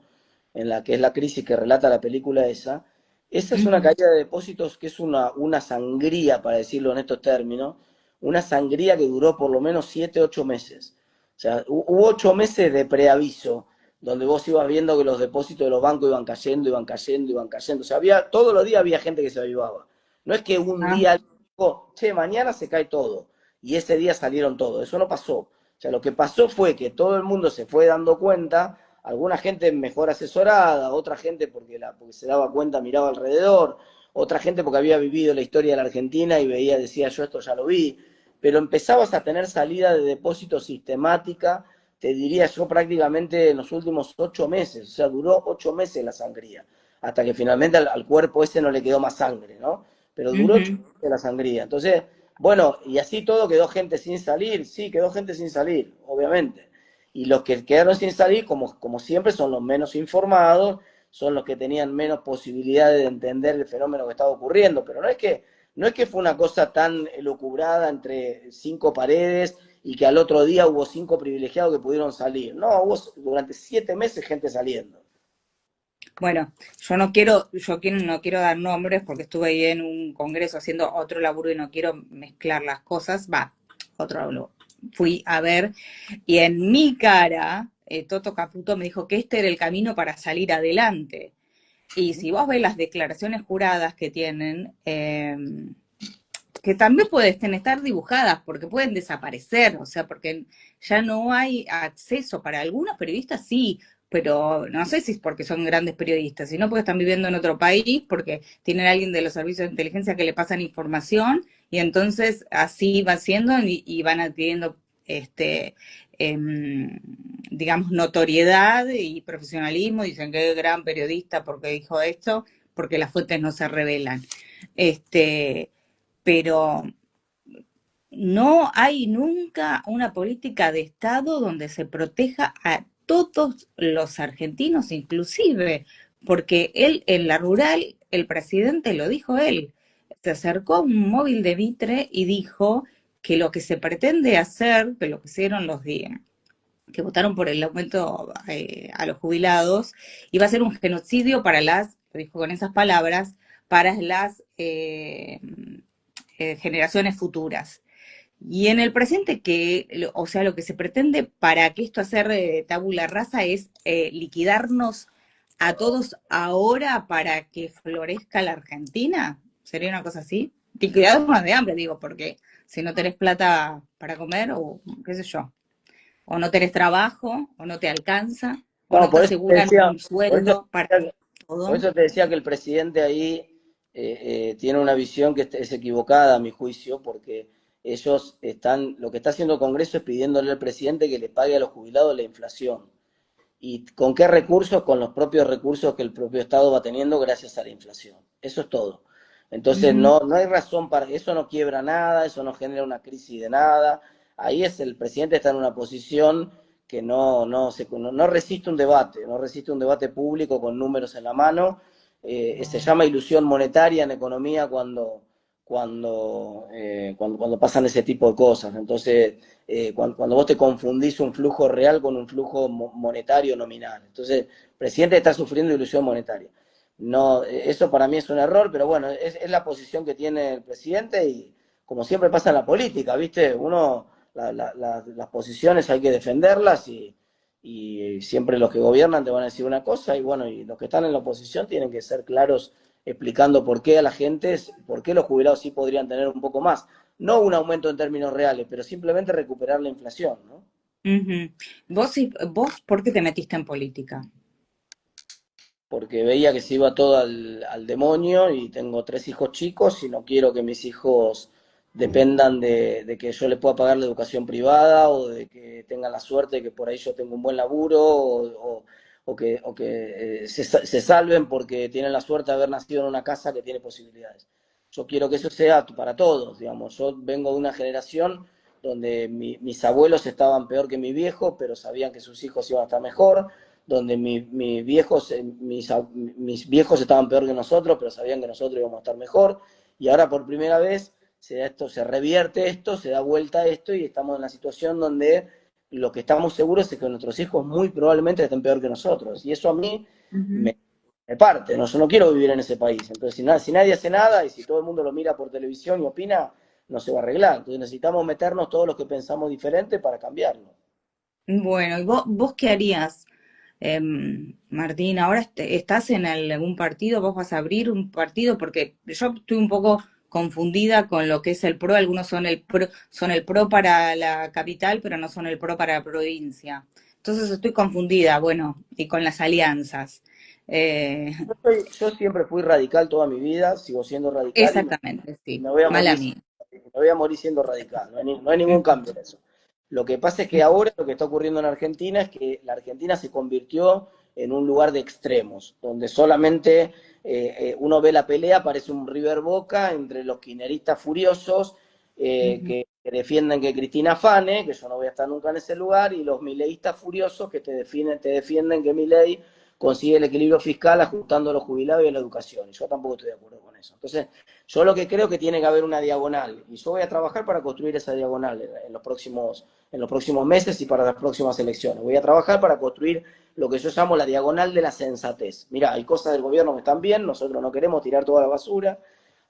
en la que es la crisis que relata la película esa es una ujú. caída de depósitos que es una sangría, para decirlo en estos términos, una sangría que duró por lo menos 7, 8 meses. O sea, hubo 8 meses de preaviso, donde vos ibas viendo que los depósitos de los bancos iban cayendo, iban cayendo, iban cayendo. O sea, todos los días había gente que se avivaba. No es que un Ah, día dijo, che, mañana se cae todo y ese día salieron todos. Eso no pasó. O sea, lo que pasó fue que todo el mundo se fue dando cuenta, alguna gente mejor asesorada, otra gente porque se daba cuenta, miraba alrededor, otra gente porque había vivido la historia de la Argentina y veía, decía, yo esto ya lo vi, pero empezabas a tener salida de depósito sistemática, te diría yo prácticamente en los últimos 8 meses, o sea, duró 8 meses la sangría, hasta que finalmente al cuerpo ese no le quedó más sangre, ¿no? Pero duró ocho ujú. meses la sangría. Entonces, bueno, y así todo quedó gente sin salir, sí, quedó gente sin salir, obviamente. Y los que quedaron sin salir, como siempre, son los menos informados, son los que tenían menos posibilidades de entender el fenómeno que estaba ocurriendo. Pero no es que fue una cosa tan elucubrada entre cinco paredes y que al otro día hubo cinco privilegiados que pudieron salir. No, hubo durante 7 meses gente saliendo. Bueno, no quiero dar nombres porque estuve ahí en un congreso haciendo otro laburo y no quiero mezclar las cosas. Va, otro laburo. Fui a ver y en mi cara, Toto Caputo me dijo que este era el camino para salir adelante. Y si vos ves las declaraciones juradas que tienen, que también pueden estar dibujadas porque pueden desaparecer, o sea, porque ya no hay acceso para algunos periodistas, sí, pero no sé si es porque son grandes periodistas, sino porque están viviendo en otro país, porque tienen a alguien de los servicios de inteligencia que le pasan información y entonces así va siendo y van adquiriendo este digamos notoriedad y profesionalismo, dicen que es gran periodista porque dijo esto, porque las fuentes no se revelan. Este, pero no hay nunca una política de Estado donde se proteja a todos los argentinos, inclusive, porque él en la rural, el presidente lo dijo él, se acercó a un móvil de Mitre y dijo que lo que se pretende hacer, que lo que hicieron los días que votaron por el aumento a los jubilados, iba a ser un genocidio para lo dijo con esas palabras, para las generaciones futuras. Y en el presente, o sea, lo que se pretende para que esto hacer tabula rasa es liquidarnos a todos ahora para que florezca la Argentina. ¿Sería una cosa así? Liquidarnos de hambre, digo, porque si no tenés plata para comer o qué sé yo, o no tenés trabajo, o no te alcanza, o No, no te por eso te aseguran decía, un por eso sueldo para te decía, por todo. eso te decía que el presidente ahí tiene una visión que es equivocada a mi juicio, porque ellos lo que está haciendo el Congreso es pidiéndole al presidente que le pague a los jubilados la inflación. ¿Y con qué recursos? Con los propios recursos que el propio Estado va teniendo gracias a la inflación. Eso es todo. Entonces Ujú. no hay razón para eso, no quiebra nada, eso no genera una crisis de nada. Ahí el presidente está en una posición que no resiste un debate, no resiste un debate público con números en la mano. Se llama ilusión monetaria en economía cuando pasan ese tipo de cosas. Entonces, cuando vos te confundís un flujo real con un flujo monetario nominal. Entonces, el presidente está sufriendo ilusión monetaria. No, eso para mí es un error, pero bueno, es la posición que tiene el presidente y como siempre pasa en la política, ¿viste? Las posiciones hay que defenderlas y siempre los que gobiernan te van a decir una cosa y bueno, y los que están en la oposición tienen que ser claros explicando por qué a la gente, por qué los jubilados sí podrían tener un poco más. No un aumento en términos reales, pero simplemente recuperar la inflación, ¿no? Ujú. ¿Vos por qué te metiste en política? Porque veía que se iba todo al demonio y tengo 3 hijos chicos y no quiero que mis hijos dependan de que yo les pueda pagar la educación privada o de que tengan la suerte de que por ahí yo tengo un buen laburo o que se salven porque tienen la suerte de haber nacido en una casa que tiene posibilidades. Yo quiero que eso sea para todos, digamos. Yo vengo de una generación donde mis abuelos estaban peor que mi viejo, pero sabían que sus hijos iban a estar mejor, donde mis viejos estaban peor que nosotros, pero sabían que nosotros íbamos a estar mejor, y ahora por primera vez se revierte esto, se da vuelta a esto, y estamos en la situación donde lo que estamos seguros es que nuestros hijos muy probablemente estén peor que nosotros, y eso a mí Ujú. me parte, ¿no? Yo no quiero vivir en ese país, entonces si nadie hace nada, y si todo el mundo lo mira por televisión y opina, no se va a arreglar, entonces necesitamos meternos todos los que pensamos diferente para cambiarlo. Bueno, ¿y vos qué harías, Martín? ¿Ahora estás en algún partido? ¿Vos vas a abrir un partido? Porque yo estoy un poco confundida con lo que es el PRO. Algunos son el PRO para la capital, pero no son el PRO para la provincia. Entonces estoy confundida, bueno, y con las alianzas. Eh, Yo siempre fui radical toda mi vida, sigo siendo radical exactamente, y sí. me voy a Mala morir, mía. me voy a morir siendo radical, no hay ningún cambio en eso. Lo que pasa es que ahora lo que está ocurriendo en Argentina es que la Argentina se convirtió en un lugar de extremos, donde solamente uno ve la pelea, parece un River Boca entre los kirchneristas furiosos Ujú. que defienden que Cristina Fane, que yo no voy a estar nunca en ese lugar, y los mileístas furiosos que te defienden que Milei consigue el equilibrio fiscal ajustando a los jubilados y a la educación. Y yo tampoco estoy de acuerdo con eso. Entonces, yo lo que creo que tiene que haber una diagonal, y yo voy a trabajar para construir esa diagonal en los próximos meses y para las próximas elecciones. Voy a trabajar para construir lo que yo llamo la diagonal de la sensatez. Mira, hay cosas del gobierno que están bien, nosotros no queremos tirar toda la basura,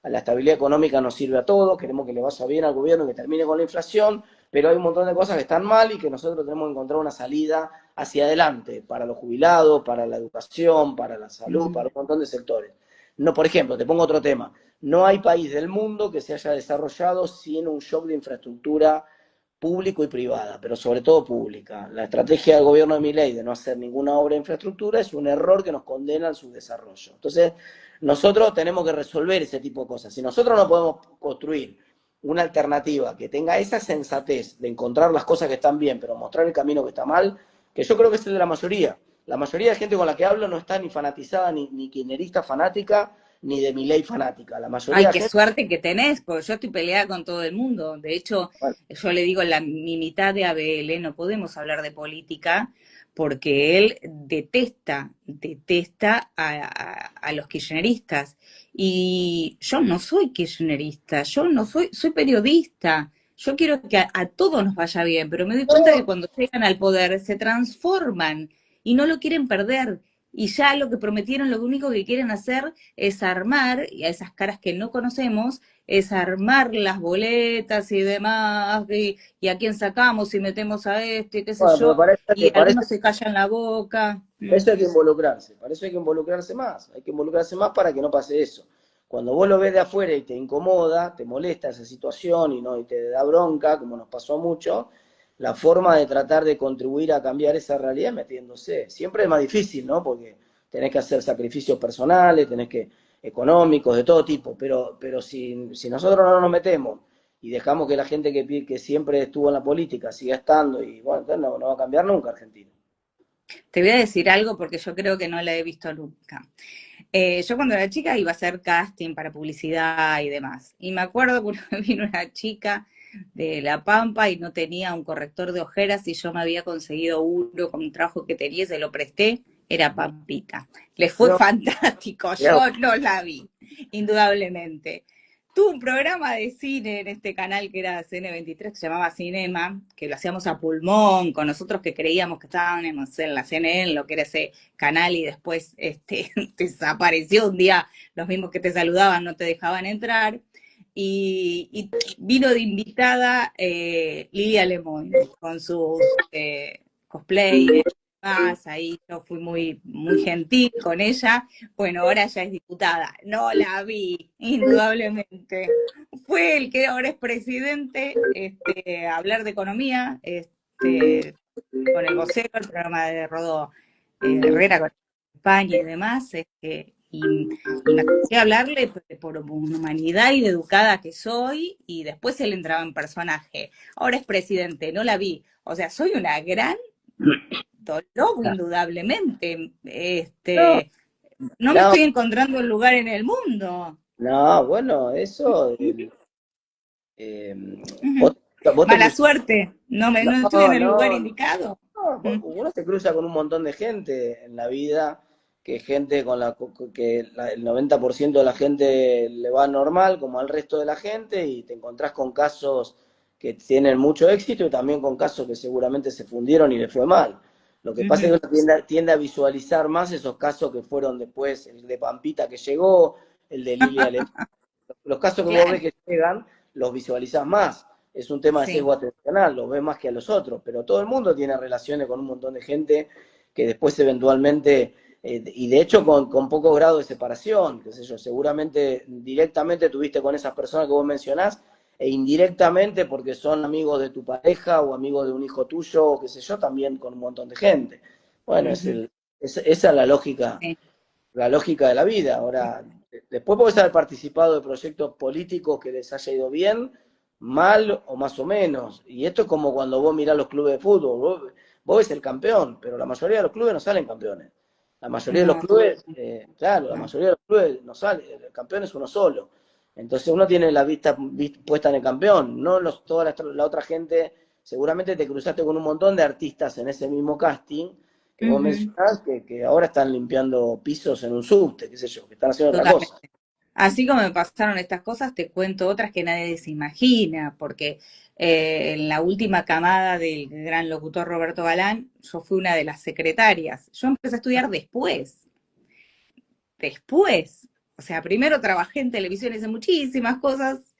a la estabilidad económica nos sirve a todos, queremos que le vaya bien al gobierno y que termine con la inflación, pero hay un montón de cosas que están mal y que nosotros tenemos que encontrar una salida hacia adelante para los jubilados, para la educación, para la salud, para un montón de sectores. No, por ejemplo, te pongo otro tema. No hay país del mundo que se haya desarrollado sin un shock de infraestructura público y privada, pero sobre todo pública. La estrategia del gobierno de Milei de no hacer ninguna obra de infraestructura es un error que nos condena al subdesarrollo. Entonces, nosotros tenemos que resolver ese tipo de cosas. Si nosotros no podemos construir una alternativa que tenga esa sensatez de encontrar las cosas que están bien, pero mostrar el camino que está mal, que yo creo que es el de la mayoría. La mayoría de gente con la que hablo no está ni fanatizada, ni kirchnerista fanática, ni de Milei fanática. La mayoría Ay, de qué gente, suerte que tenés, porque yo estoy peleada con todo el mundo. De hecho, bueno, yo le digo mi mitad de ABL, no podemos hablar de política porque él detesta a los kirchneristas. Y yo no soy kirchnerista, yo no soy periodista. Yo quiero que a todos nos vaya bien, pero me doy cuenta que no, cuando llegan al poder se transforman y no lo quieren perder. Y ya lo que prometieron, lo único que quieren hacer es armar, y a esas caras que no conocemos, es armar las boletas y demás, y a quién sacamos y metemos a este, qué sé bueno, pero yo, y para algunos se callan la boca. eso hay que involucrarse, para eso hay que involucrarse más, hay que involucrarse más para que no pase eso. Cuando vos lo ves de afuera y te incomoda, te molesta esa situación y, no, y te da bronca, como nos pasó mucho, la forma de tratar de contribuir a cambiar esa realidad es metiéndose. Siempre es más difícil, ¿no? Porque tenés que hacer sacrificios personales, económicos, de todo tipo, pero si nosotros no nos metemos y dejamos que la gente que siempre estuvo en la política siga estando, y bueno, entonces no va a cambiar nunca Argentina. Te voy a decir algo porque yo creo que no la he visto nunca. Yo cuando era chica iba a hacer casting para publicidad y demás. Y me acuerdo que una vez vino una chica de La Pampa y no tenía un corrector de ojeras y yo me había conseguido uno con un trabajo que tenía y se lo presté. Era Pampita. Le fue No, fantástico, mirá, yo no la vi, indudablemente. tuve un programa de cine en este canal que era CN23, que se llamaba Cinema, que lo hacíamos a pulmón, con nosotros que creíamos que estábamos en la CNN, lo que era ese canal, y después desapareció un día, los mismos que te saludaban no te dejaban entrar. Y vino de invitada Lilia Lemoyne con sus cosplay más, ahí yo fui muy gentil con ella. Bueno, ahora ya es diputada. No la vi, indudablemente. Fue el que ahora es presidente, hablar de economía, con el vocero, el programa de Rodó Herrera con España y demás, y me acerqué a hablarle por humanidad y de educada que soy, y después él entraba en personaje. Ahora es presidente, no la vi. O sea, soy una gran lobo, indudablemente. No, No me no, estoy encontrando un lugar en el mundo. no, bueno, eso, eh, vos, Ujú. vos te Mala cruzás, suerte, no estoy no, en el lugar no, indicado. no, Mm. uno se cruza con un montón de gente en la vida, que gente el 90% de la gente le va normal, como al resto de la gente, y te encontrás con casos que tienen mucho éxito y también con casos que seguramente se fundieron y le fue mal. Lo que pasa es Ujú. que uno tiende a visualizar más esos casos que fueron después, el de Pampita que llegó, el de Lilia los casos que vos ves Claro, que llegan, los visualizás más. Es un tema de sí. sesgo atencional, los ves más que a los otros, pero todo el mundo tiene relaciones con un montón de gente que después eventualmente, y de hecho con poco grado de separación, qué sé yo, seguramente directamente tuviste con esas personas que vos mencionás, e indirectamente porque son amigos de tu pareja o amigos de un hijo tuyo, o qué sé yo, también con un montón de gente. Bueno, Ujú. esa es Sí. la lógica de la vida. Ahora, después podés haber participado de proyectos políticos que les haya ido bien, mal o más o menos. Y esto es como cuando vos mirás los clubes de fútbol. Vos ves el campeón, pero la mayoría de los clubes no salen campeones. La mayoría de los No. clubes, claro, la No. mayoría de los clubes no sale, el campeón es uno solo. Entonces uno tiene la vista puesta en el campeón, no toda la otra gente. Seguramente te cruzaste con un montón de artistas en ese mismo casting que vos Ujú. mencionás que ahora están limpiando pisos en un subte, qué sé yo, que están haciendo otra Totalmente. cosa. Así como me pasaron estas cosas, te cuento otras que nadie se imagina, porque en la última camada del gran locutor Roberto Galán, yo fui una de las secretarias. Yo empecé a estudiar después. O sea, primero trabajé en televisión, hice muchísimas cosas,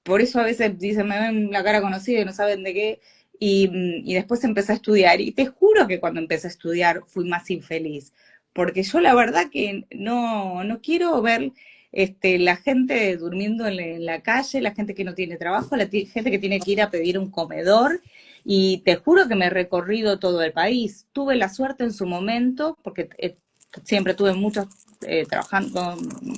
por eso a veces dicen, me ven la cara conocida y no saben de qué, y después empecé a estudiar. Y te juro que cuando empecé a estudiar fui más infeliz, porque yo la verdad que no quiero ver la gente durmiendo en la calle, la gente que no tiene trabajo, gente que tiene que ir a pedir un comedor. Y te juro que me he recorrido todo el país. Tuve la suerte en su momento, porque siempre tuve muchos trabajando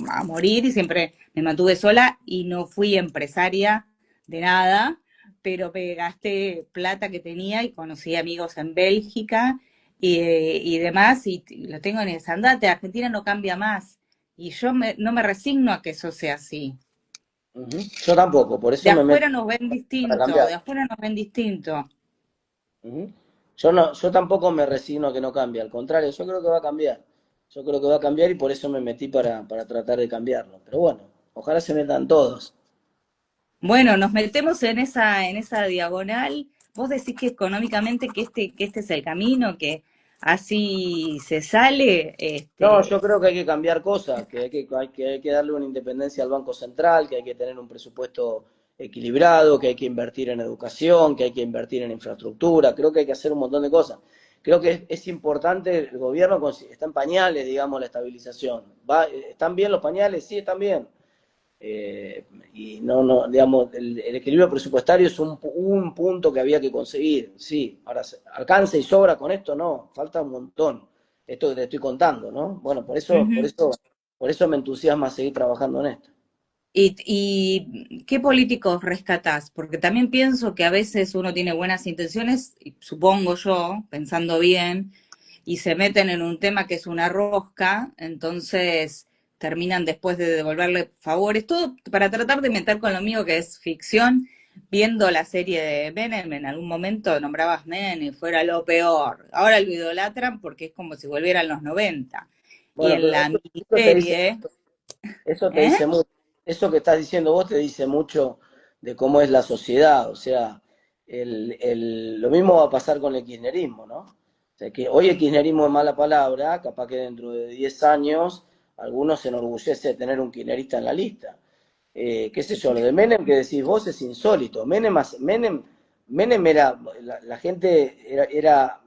a morir y siempre me mantuve sola y no fui empresaria de nada, pero me gasté plata que tenía y conocí amigos en Bélgica y demás, y lo tengo en el andate, Argentina no cambia más. Y no me resigno a que eso sea así. Ujú. Yo tampoco, por De eso me meto afuera nos ven para distinto, cambiar. de afuera nos ven distinto. Ujú. Yo no, yo tampoco me resigno a que no cambie, al contrario, yo creo que va a cambiar. Yo creo que va a cambiar y por eso me metí para tratar de cambiarlo. Pero bueno, ojalá se metan todos. Bueno, nos metemos en esa diagonal. Vos decís que económicamente que este es el camino, que así se sale, No, yo creo que hay que cambiar cosas, que hay que darle una independencia al Banco Central, que hay que tener un presupuesto equilibrado, que hay que invertir en educación, que hay que invertir en infraestructura, creo que hay que hacer un montón de cosas. Creo que es importante, el gobierno está en pañales, digamos, la estabilización. ¿Están bien los pañales? Sí, están bien. Y no, digamos, el equilibrio presupuestario es un punto que había que conseguir, sí. Ahora, ¿alcanza y sobra con esto? No, falta un montón. Esto que te estoy contando, ¿no? Bueno, por eso, por Ujú. eso, por eso me entusiasma seguir trabajando en esto. Y qué políticos rescatás? Porque también pienso que a veces uno tiene buenas intenciones, y supongo yo, pensando bien, y se meten en un tema que es una rosca, entonces terminan después de devolverle favores, todo para tratar de meter con lo mío que es ficción, viendo la serie de Menem, en algún momento nombrabas Menem y fuera lo peor. Ahora lo idolatran porque es como si volvieran los 90. Y Bueno, en pero la eso te dice, miniserie, eso te ¿eh? dice mucho. eso que estás diciendo vos te dice mucho de cómo es la sociedad, o sea, lo mismo va a pasar con el kirchnerismo, ¿no? O sea, que hoy el kirchnerismo es mala palabra, capaz que dentro de 10 años algunos se enorgullece de tener un kirchnerista en la lista. Qué sé yo, lo de Menem que decís vos es insólito. Menem era, la gente era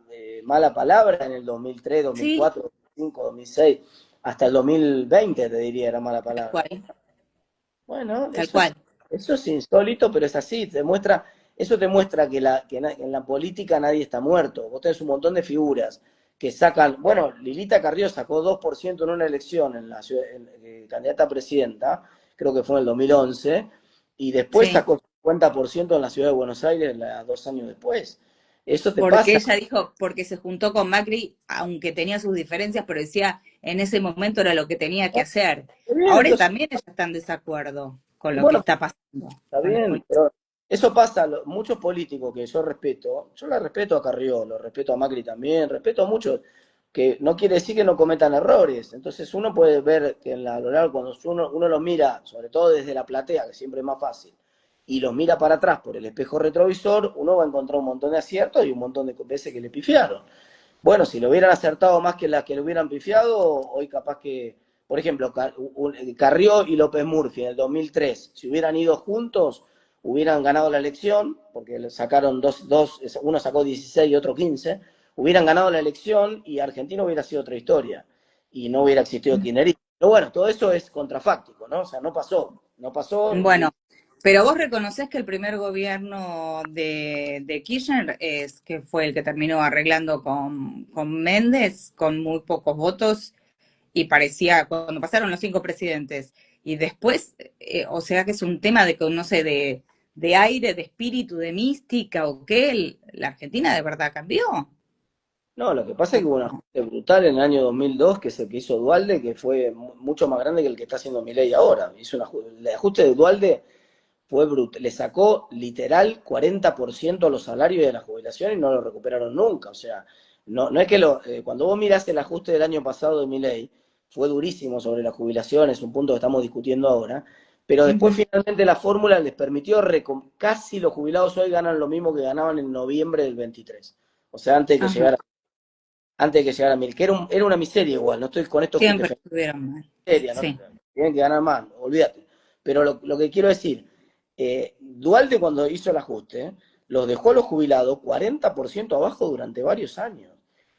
mala palabra en el 2003, Sí, 2004, 2005, 2006, hasta el 2020 te diría era mala tal palabra. cual, Bueno, tal cual. eso es insólito, pero es así. Eso te muestra que en la política nadie está muerto. Vos tenés un montón de figuras que sacan. Bueno, Lilita Carrió sacó 2% en una elección en la ciudad, candidata a presidenta, creo que fue en el 2011, y después Sí. sacó 50% en la ciudad de Buenos Aires 2 años después. Eso te Porque pasa. ella dijo, porque se juntó con Macri, aunque tenía sus diferencias, pero decía, en ese momento era lo que tenía que hacer. Está bien, Ahora entonces, también ella está en desacuerdo con lo que bueno, está pasando está con la bien, política. pero eso pasa, muchos políticos que yo la respeto a Carrió, lo respeto a Macri también, respeto a muchos, que no quiere decir que no cometan errores. Entonces uno puede ver que a lo largo, cuando uno los mira, sobre todo desde la platea, que siempre es más fácil, y los mira para atrás por el espejo retrovisor, uno va a encontrar un montón de aciertos y un montón de veces que le pifiaron. Bueno, si lo hubieran acertado más que las que lo hubieran pifiado, hoy capaz que, por ejemplo, Carrió y López Murphy en el 2003, si hubieran ido juntos, hubieran ganado la elección, porque sacaron uno sacó 16 y otro 15, hubieran ganado la elección y Argentina hubiera sido otra historia y no hubiera existido kirchnerismo. Pero bueno, todo eso es contrafáctico, ¿no? O sea, no pasó Bueno, y pero vos reconocés que el primer gobierno de Kirchner es que fue el que terminó arreglando con Méndez, con muy pocos votos, y parecía, cuando pasaron los 5 presidentes, y después, o sea que es un tema de, no sé, de aire, de espíritu, de mística, o qué, la Argentina de verdad cambió. no, lo que pasa es que hubo un ajuste brutal en el año 2002, que es el que hizo Dualde, que fue mucho más grande que el que está haciendo Milei ahora. El ajuste de Dualde fue brutal. Le sacó literal 40% a los salarios de la jubilación y no lo recuperaron nunca. O sea, no es que cuando vos mirás el ajuste del año pasado de Milei, fue durísimo sobre la jubilación, es un punto que estamos discutiendo ahora, pero después Ujú. finalmente la fórmula les permitió, casi los jubilados hoy ganan lo mismo que ganaban en noviembre del 23. O sea, Ajá, antes de que llegara Mil, que era una miseria igual, no estoy con esto siempre justificando estuvieron mal. miseria, no, Sí. tienen que ganar más, olvídate. Pero lo que quiero decir, Dualde cuando hizo el ajuste, los dejó a los jubilados 40% abajo durante varios años.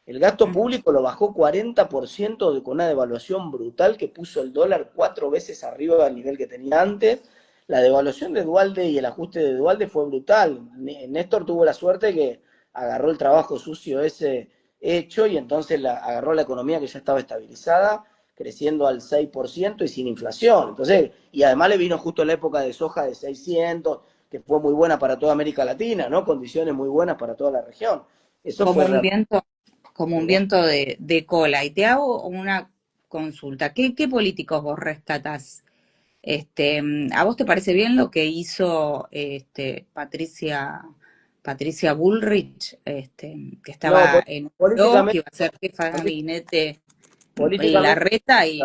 El gasto Ujú. público lo bajó 40% con una devaluación brutal que puso el dólar 4 veces arriba del nivel que tenía antes. La devaluación de Dualde y el ajuste de Dualde fue brutal. Néstor tuvo la suerte que agarró el trabajo sucio ese hecho y entonces agarró la economía que ya estaba estabilizada, creciendo al 6% y sin inflación. Entonces, y además le vino justo la época de soja de 600, que fue muy buena para toda América Latina, ¿no? Condiciones muy buenas para toda la región. Eso Como fue un realmente viento, como un bueno. viento de cola. Y te hago una consulta. ¿Qué políticos vos rescatás? ¿A vos te parece bien lo que hizo Patricia Bullrich, que No, estaba en que políticamente, iba a ser jefa de gabinete políticamente, Larreta y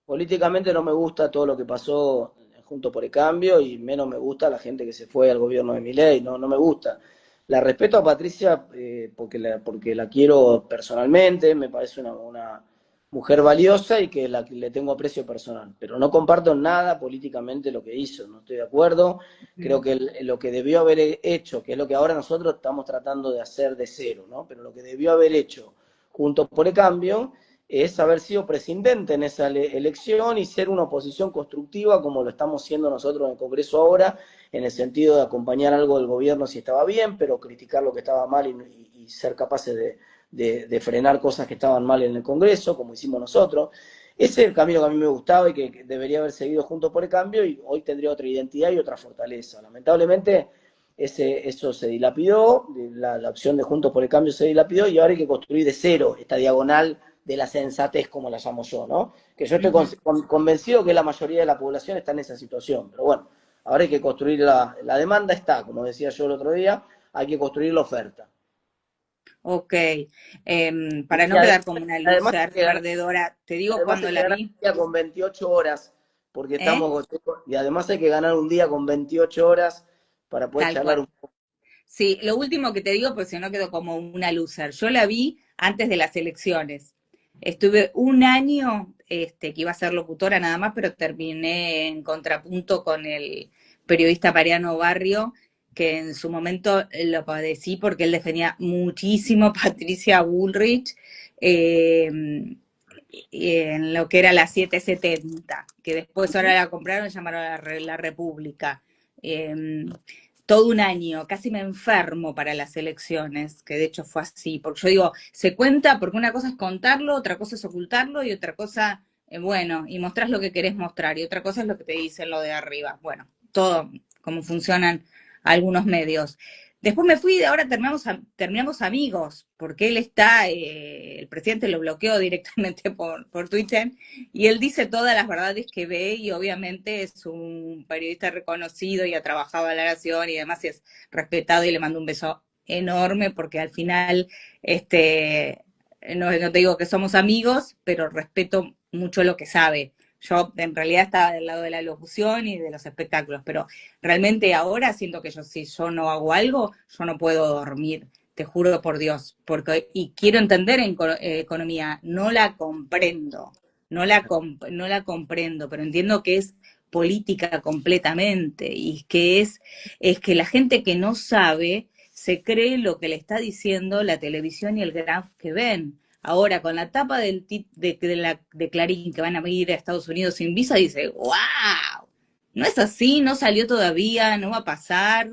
políticamente no me gusta todo lo que pasó junto por el cambio y menos me gusta la gente que se fue al gobierno de Milei, no me gusta. La respeto a Patricia porque la quiero personalmente, me parece una mujer valiosa y que le tengo aprecio personal, pero no comparto nada políticamente lo que hizo, no estoy de acuerdo. Creo que lo que debió haber hecho, que es lo que ahora nosotros estamos tratando de hacer de cero, ¿no? Pero lo que debió haber hecho junto por el cambio es haber sido presidente en esa elección y ser una oposición constructiva como lo estamos siendo nosotros en el Congreso ahora, en el sentido de acompañar algo del gobierno si estaba bien, pero criticar lo que estaba mal y ser capaces de frenar cosas que estaban mal en el Congreso, como hicimos nosotros. Ese es el camino que a mí me gustaba y que debería haber seguido junto por el cambio y hoy tendría otra identidad y otra fortaleza. Lamentablemente eso se dilapidó, la opción de Juntos por el Cambio se dilapidó y ahora hay que construir de cero esta diagonal de la sensatez, como la llamo yo, ¿no? Que yo estoy ujú. convencido que la mayoría de la población está en esa situación, pero bueno, ahora hay que construir la demanda está, como decía yo el otro día, hay que construir la oferta. Ok. Y Para no además, quedar como una además, loser perdedora, te digo además cuando hay que la ganar vi. con 28 horas porque estamos ¿Eh? goteros, y además hay que ganar un día con 28 horas para poder Tal charlar cual. un poco. Sí, lo último que te digo, pues si no quedo como una loser. Yo la vi antes de las elecciones. Estuve un año, que iba a ser locutora nada más, pero terminé en contrapunto con el periodista Mariano Barrio, que en su momento lo padecí porque él defendía muchísimo a Patricia Bullrich eh, en lo que era la 770, que después ahora la compraron y llamaron a la República. Eh, todo un año, casi me enfermo para las elecciones, que de hecho fue así, porque yo digo, se cuenta porque una cosa es contarlo, otra cosa es ocultarlo y otra cosa, bueno, y mostrás lo que querés mostrar y otra cosa es lo que te dicen lo de arriba. Bueno, todo como funcionan algunos medios. Después me fui y ahora terminamos amigos, porque él está, el presidente lo bloqueó directamente por Twitter, y él dice todas las verdades que ve y obviamente es un periodista reconocido y ha trabajado en La Nación y además es respetado y le mando un beso enorme porque al final, no te digo que somos amigos, pero respeto mucho lo que sabe. Yo en realidad estaba del lado de la locución y de los espectáculos, pero realmente ahora siento que si yo no hago algo, yo no puedo dormir, te juro por Dios, porque, y quiero entender en economía, no la comprendo, no la comprendo, pero entiendo que es política completamente y que es que la gente que no sabe se cree lo que le está diciendo la televisión y el graph que ven. Ahora, con la tapa de Clarín que van a ir a Estados Unidos sin visa, dice, wow, no es así, no salió todavía, no va a pasar,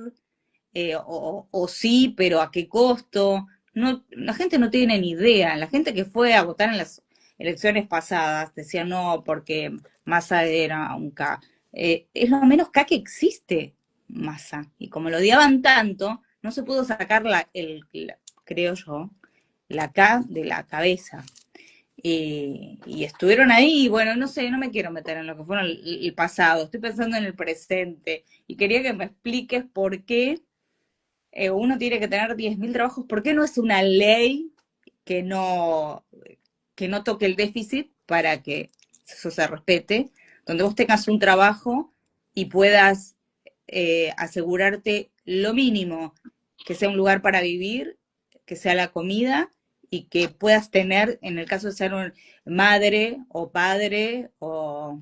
o sí, pero ¿a qué costo? No, la gente no tiene ni idea. La gente que fue a votar en las elecciones pasadas decía no, porque Massa era un K. Es lo menos K que existe, Massa. Y como lo odiaban tanto, no se pudo sacar creo yo, la K de la cabeza. Y estuvieron ahí, y bueno, no sé, no me quiero meter en lo que fue el pasado, estoy pensando en el presente y quería que me expliques por qué uno tiene que tener 10.000 trabajos. ¿Por qué no es una ley que no, que no toque el déficit para que eso se respete? Donde vos tengas un trabajo y puedas asegurarte lo mínimo, que sea un lugar para vivir, que sea la comida y que puedas tener, en el caso de ser madre o padre o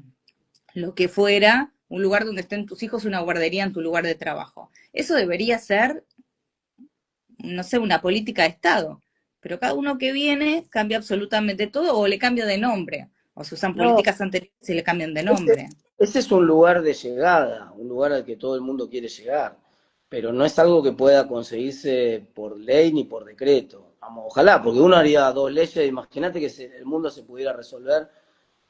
lo que fuera, un lugar donde estén tus hijos, una guardería en tu lugar de trabajo. Eso debería ser, no sé, una política de Estado. Pero cada uno que viene cambia absolutamente todo o le cambia de nombre. O se usan No, políticas anteriores y le cambian de ese, nombre. ese es un lugar de llegada, un lugar al que todo el mundo quiere llegar, pero no es algo que pueda conseguirse por ley ni por decreto. Vamos, ojalá, porque uno haría dos leyes, imagínate que el mundo se pudiera resolver,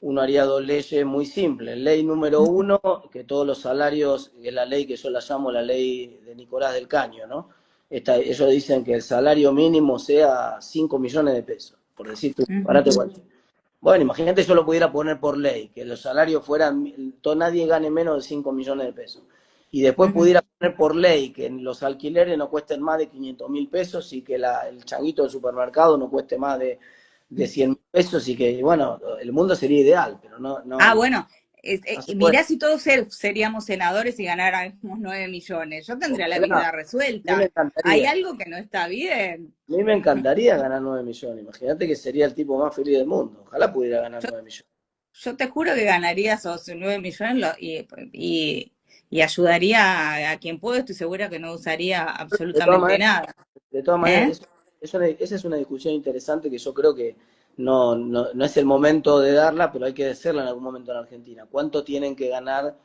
uno haría dos leyes muy simples. Ley número uno, que todos los salarios, que es la ley que yo la llamo la ley de Nicolás del Caño, ¿no? Ellos dicen que el salario mínimo sea 5 millones de pesos, por decir tú, Uh parate -huh. cualquier. Bueno, imagínate yo lo pudiera poner por ley, que los salarios fueran, nadie gane menos de 5 millones de pesos. Y Uh después -huh. pudiera poner por ley que los alquileres no cuesten más de 500.000 pesos y que el changuito del supermercado no cueste más de 100.000 pesos y que, bueno, el mundo sería ideal, pero no, Ah, no, bueno, no se puede. mirá si todos seríamos senadores y ganáramos 9 millones. Yo tendría la Ojalá, a vida mí me resuelta. Hay encantaría. algo que no está bien. A mí me encantaría ganar 9 millones. Imagínate que sería el tipo más feliz del mundo. Ojalá pudiera ganar Yo, 9 millones. yo te juro que ganaría esos 9 millones y ayudaría a quien puedo. Estoy segura que no usaría De todas absolutamente maneras, nada. De todas maneras, ¿Eh? esa es una discusión interesante que yo creo que no es el momento de darla, pero hay que hacerla en algún momento en Argentina. ¿Cuánto tienen que ganar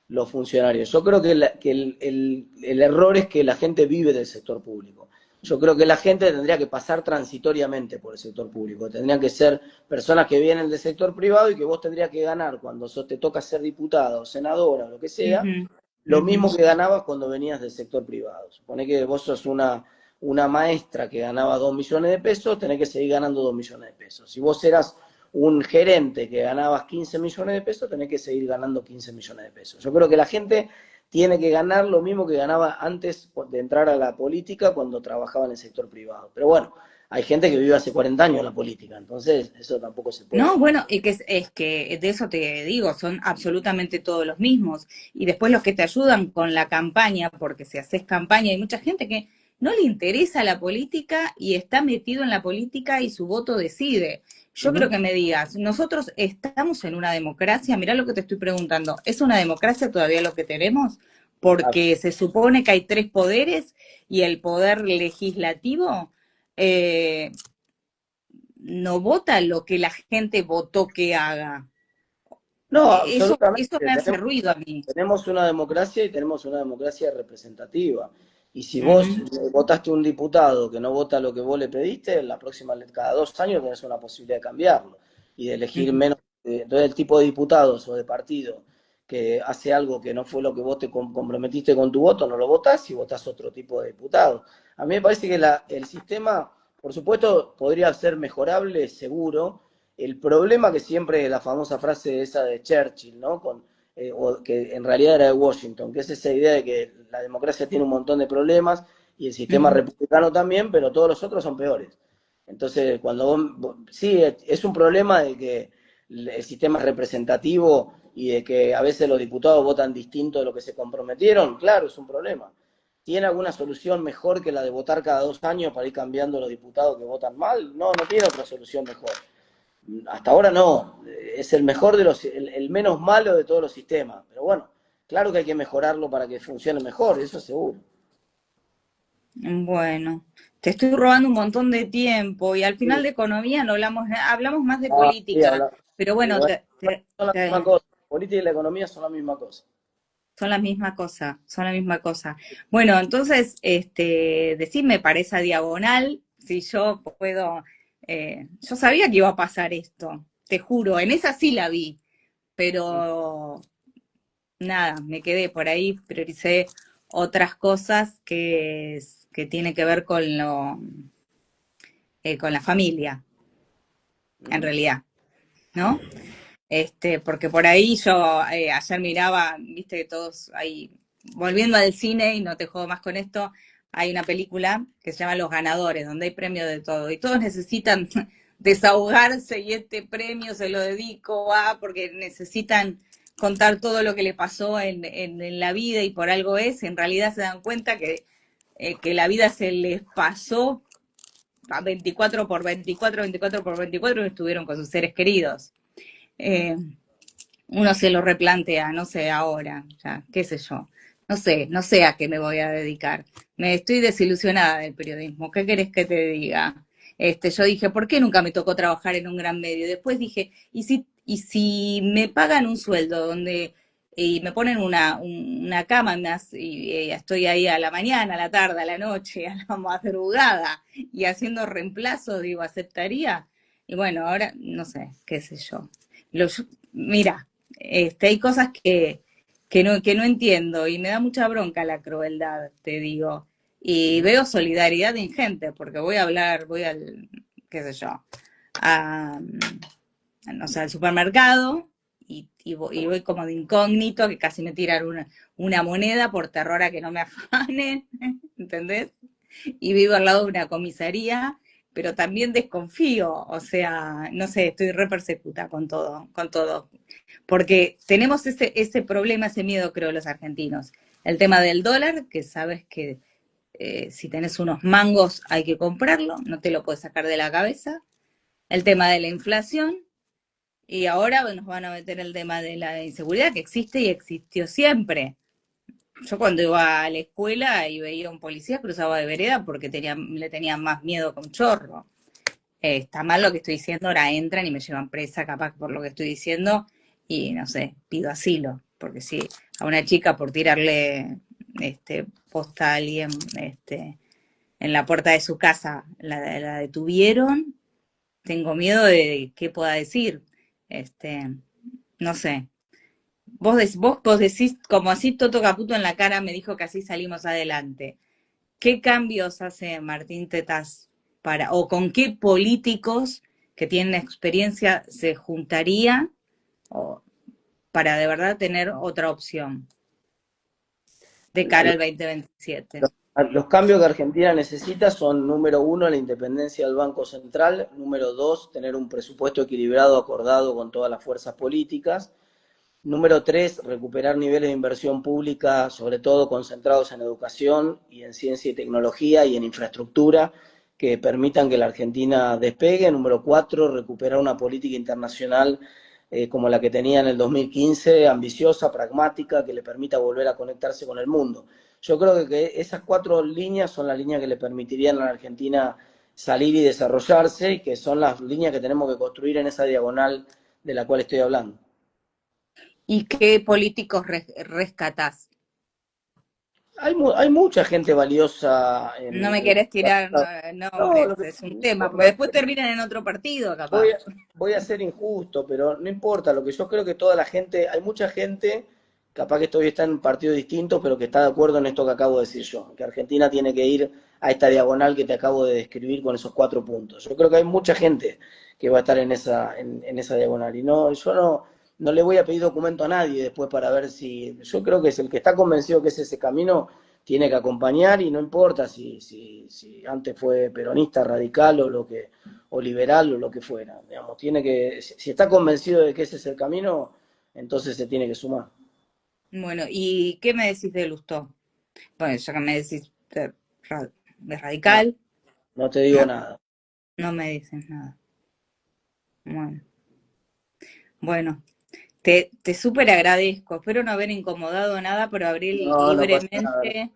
los funcionarios? Yo creo que, el error es que la gente vive del sector público. Yo creo que la gente tendría que pasar transitoriamente por el sector público. Tendrían que ser personas que vienen del sector privado y que vos tendrías que ganar cuando te toca ser diputada o senadora o lo que Uh sea, -huh, uh lo mismo -huh. que ganabas cuando venías del sector privado. Supone que vos sos una maestra que ganaba 2 millones de pesos, tenés que seguir ganando 2 millones de pesos. Si vos eras un gerente que ganabas 15 millones de pesos, tenés que seguir ganando 15 millones de pesos. Yo creo que la gente tiene que ganar lo mismo que ganaba antes de entrar a la política cuando trabajaba en el sector privado. Pero bueno, hay gente que vive hace 40 años en la política, entonces eso tampoco se No, puede. bueno, y que es que de eso te digo, son absolutamente todos los mismos. Y después los que te ayudan con la campaña, porque si haces campaña, hay mucha gente que no le interesa la política y está metido en la política y su voto decide. Yo creo Ujú. que me digas, nosotros estamos en una democracia, mirá lo que te estoy preguntando, ¿es una democracia todavía lo que tenemos? Porque se supone que hay tres poderes y el poder legislativo eh, no vota lo que la gente votó que haga. No, Eso absolutamente. me hace ruido a mí. Tenemos una democracia y tenemos una democracia representativa. Y si vos Ujú, votaste un diputado que no vota lo que vos le pediste, la próxima, cada 2 años tenés una posibilidad de cambiarlo y de elegir ujú. menos. Entonces, el tipo de diputados o de partido que hace algo que no fue lo que vos te comprometiste con tu voto, no lo votás y votás otro tipo de diputado. A mí me parece que el sistema, por supuesto, podría ser mejorable, seguro. El problema que siempre la famosa frase esa de Churchill, ¿no? O que en realidad era de Washington, que es esa idea de que la democracia tiene un montón de problemas y el sistema Ujú. republicano también, pero todos los otros son peores. Entonces, sí, es un problema de que el sistema es representativo y de que a veces los diputados votan distinto de lo que se comprometieron, claro, es un problema. ¿Tiene alguna solución mejor que la de votar cada 2 años para ir cambiando los diputados que votan mal? No, no tiene otra solución mejor. Hasta ahora no, es el mejor de el menos malo de todos los sistemas. Pero bueno, claro que hay que mejorarlo para que funcione mejor, eso seguro. Bueno, te estoy robando un montón de tiempo y al final Sí, de economía no hablamos, hablamos más de ah, sí, política, pero bueno, igual, son la misma cosa. La política y la economía son la misma cosa. son la misma cosa, son la misma cosa. Bueno, entonces, decime para esa diagonal si yo puedo, yo sabía que iba a pasar esto, te juro, en esa sí la vi, pero nada, me quedé por ahí, prioricé otras cosas que tiene que ver con la familia, en Ujú. realidad, ¿no? Porque por ahí yo ayer miraba, viste que todos ahí, volviendo al cine y no te jodo más con esto, hay una película que se llama Los Ganadores, donde hay premio de todo, y todos necesitan desahogarse y este premio se lo dedico a, porque necesitan contar todo lo que le pasó en la vida y por algo es, en realidad se dan cuenta que la vida se les pasó a 24 por 24, 24 por 24 y estuvieron con sus seres queridos. Eh, Uno se lo replantea, no sé, ahora, ya, qué sé yo. No sé a qué me voy a dedicar. Me estoy desilusionada del periodismo. ¿Qué querés que te diga? Yo dije, ¿por qué nunca me tocó trabajar en un gran medio? Después dije, ¿y si me pagan un sueldo donde y me ponen una cama y estoy ahí a la mañana, a la tarde, a la noche, a la madrugada y haciendo reemplazo, digo, ¿aceptaría? Y bueno, ahora no sé, qué sé yo. Mira, hay cosas que no entiendo y me da mucha bronca la crueldad, te digo. Y Ujú. veo solidaridad ingente, porque voy a hablar, voy al, qué sé yo, a, no sé, al supermercado y voy como de incógnito, que casi me tiran una moneda por terror a que no me afanen, ¿entendés? Y vivo al lado de una comisaría, pero también desconfío, o sea, no sé, estoy re persecuta con todo, porque tenemos ese problema, ese miedo, creo, los argentinos. El tema del dólar, que sabes que si tenés unos mangos hay que comprarlo, no te lo puedes sacar de la cabeza. El tema de la inflación, y ahora nos van a meter el tema de la inseguridad, que existe y existió siempre. Yo cuando iba a la escuela y veía a un policía cruzaba de vereda porque le tenían más miedo que un chorro. Está mal lo que estoy diciendo, ahora entran y me llevan presa capaz por lo que estoy diciendo y no sé, pido asilo, porque si a una chica por tirarle posta a alguien en la puerta de su casa la detuvieron, tengo miedo de qué pueda decir. Este, no sé. Vos decís, como así Toto Caputo en la cara me dijo que así salimos adelante. ¿Qué cambios hace Martín Tetaz o con qué políticos que tienen experiencia se juntaría o, para de verdad tener otra opción? de cara al 2027? Los cambios que Argentina necesita son, número uno, la independencia del Banco Central, número dos, tener un presupuesto equilibrado, acordado con todas las fuerzas políticas, número tres, recuperar niveles de inversión pública, sobre todo concentrados en educación y en ciencia y tecnología y en infraestructura, que permitan que la Argentina despegue. Número cuatro, recuperar una política internacional como la que tenía en el 2015, ambiciosa, pragmática, que le permita volver a conectarse con el mundo. Yo creo que esas cuatro líneas son las líneas que le permitirían a la Argentina salir y desarrollarse, y que son las líneas que tenemos que construir en esa diagonal de la cual estoy hablando. ¿Y qué políticos rescatás? Hay mucha gente valiosa No me en querés tirar no, nombres, es un tema, porque después terminan en otro partido, voy, capaz. voy a ser injusto, pero no importa. Lo que yo creo que toda la gente, hay mucha gente, capaz que todavía está en partidos distintos, pero que está de acuerdo en esto que acabo de decir yo, que Argentina tiene que ir a esta diagonal que te acabo de describir con esos cuatro puntos. Yo creo que hay mucha gente que va a estar en esa diagonal. Y no, yo no le voy a pedir documento a nadie después para ver si. Yo creo que es el que está convencido que es ese camino, tiene que acompañar, y no importa si antes fue peronista, radical o liberal o lo que fuera. Digamos, si está convencido de que ese es el camino, entonces se tiene que sumar. Bueno, ¿y qué me decís de Lustó? Bueno, ya que me decís de No, radical, no te digo no, nada. no me dices nada. Bueno, bueno, te súper agradezco. Espero no haber incomodado nada, pero abrí No, no pasa nada. libremente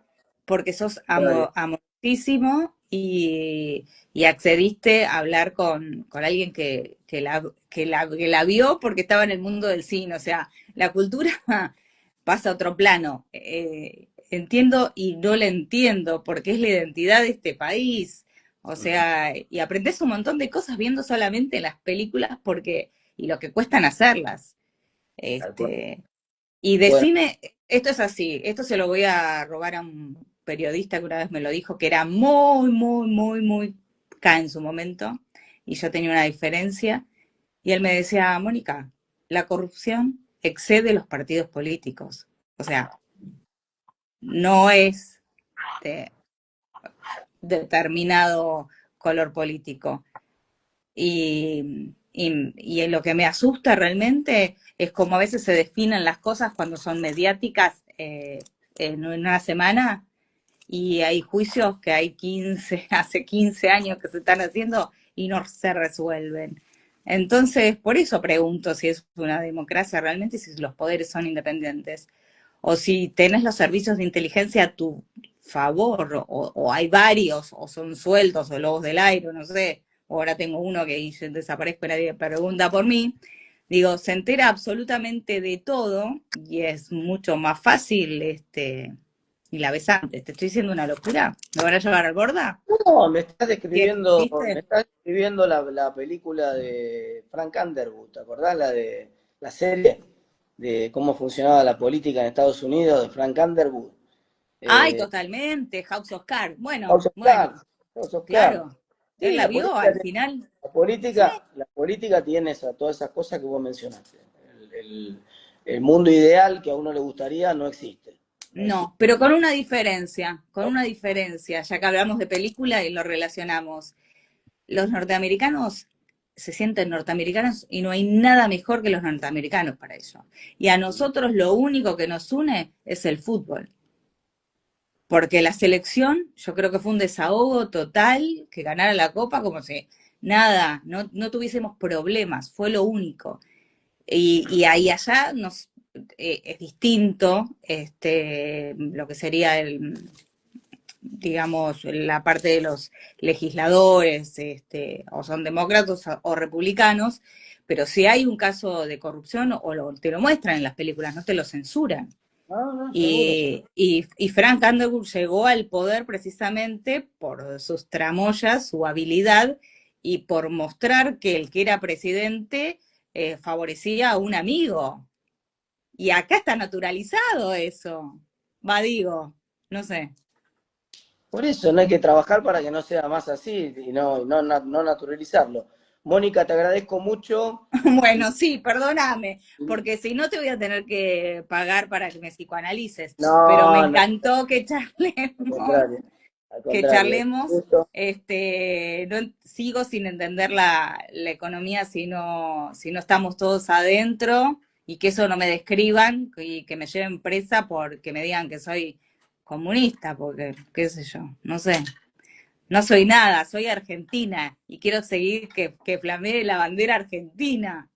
porque sos Nadie. amorosísimo y accediste a hablar con alguien que la vio porque estaba en el mundo del cine. O sea, la cultura pasa a otro plano. Entiendo y no la entiendo porque es la identidad de este país. O sea, y aprendes un montón de cosas viendo solamente las películas porque, y lo que cuestan hacerlas. Tal cual. Este, y de Bueno, cine, esto es así, esto se lo voy a robar a un periodista que una vez me lo dijo, que era muy, muy, muy, muy K en su momento, y yo tenía una diferencia, y él me decía, Mónica, la corrupción excede los partidos políticos, o sea, no es de determinado color político. Y lo que me asusta realmente es como a veces se definen las cosas cuando son mediáticas en una semana y hay juicios que hay 15 hace 15 años que se están haciendo y no se resuelven. Entonces, por eso pregunto si es una democracia realmente, si los poderes son independientes, o si tenés los servicios de inteligencia a tu favor, o hay varios, o son sueltos, o lobos del aire, no sé, o ahora tengo uno que dice, desaparezco y nadie pregunta por mí. Digo, se entera absolutamente de todo y es mucho más fácil, y la ves antes. ¿Te estoy diciendo una locura? ¿Me van a llevar al borda? no, ¿Sí me existe? estás describiendo la película de Frank Underwood, ¿te acordás? La serie de cómo funcionaba la política en Estados Unidos de Frank Underwood. Ay, Eh, totalmente, House of Cards. House Bueno, of bueno, Cards, House of Cards. claro. Él Sí, la vio al final. Sí. la política tiene todas esas cosas que vos mencionaste. El mundo ideal que a uno le gustaría no existe. No No, existe. pero con una diferencia, ya que hablamos de película y lo relacionamos. Los norteamericanos se sienten norteamericanos y no hay nada mejor que los norteamericanos para eso. Y a nosotros lo único que nos une es el fútbol. Porque la selección, yo creo que fue un desahogo total, que ganara la copa como si nada, no tuviésemos problemas, fue lo único. Y ahí allá es distinto lo que sería digamos, la parte de los legisladores, o son demócratas o republicanos, pero si hay un caso de corrupción, te lo muestran en las películas, no te lo censuran. No, no, seguro. Y Frank Underwood llegó al poder precisamente por sus tramoyas, su habilidad y por mostrar que el que era presidente favorecía a un amigo. Y acá está naturalizado eso. Va, digo, no sé. Por eso no hay que trabajar para que no sea más así y no naturalizarlo. Mónica, te agradezco mucho. Bueno, sí, perdóname, porque si no te voy a tener que pagar para que me psicoanalices, pero me No, no, encantó que al charlemos, contrario, al que contrario. charlemos. Gusto. No, sigo sin entender la economía si no estamos todos adentro y que eso no me describan y que me lleven presa porque me digan que soy comunista, porque, qué sé yo, no sé. No soy nada, soy argentina y quiero seguir que flamee la bandera argentina.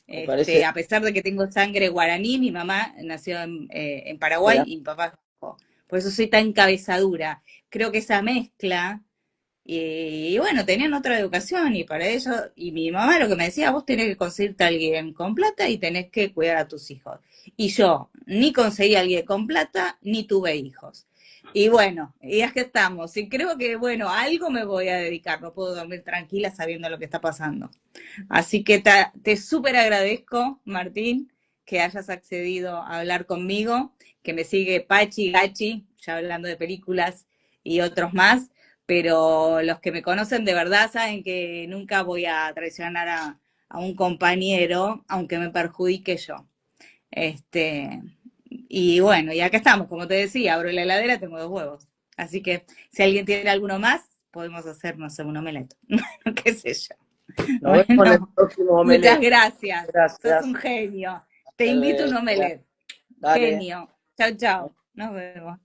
Me parece, A pesar de que tengo sangre guaraní, mi mamá nació en Paraguay mira, y mi papá. Por eso soy tan cabezadura. Creo que esa mezcla, y bueno, tenían otra educación y para ello, y mi mamá lo que me decía, vos tenés que conseguirte a alguien con plata y tenés que cuidar a tus hijos. Y yo ni conseguí a alguien con plata, ni tuve hijos. Y bueno, y es que estamos. Y creo que, bueno, a algo me voy a dedicar. No puedo dormir tranquila sabiendo lo que está pasando. Así que te súper agradezco, Martín, que hayas accedido a hablar conmigo, que me sigue Pachi, Gachi, ya hablando de películas y otros más, pero los que me conocen de verdad saben que nunca voy a traicionar a un compañero, aunque me perjudique yo. Este, y bueno, y acá estamos, como te decía, abro la heladera, tengo 2 huevos. Así que si alguien tiene alguno más, podemos hacer, no sé, un omelette. Qué sé yo. nos vemos en el Bueno, próximo muchas Omelette. gracias. Sos Gracias. un genio. Te invito a un omelette. Dale. Genio. Chao, chao. Nos vemos.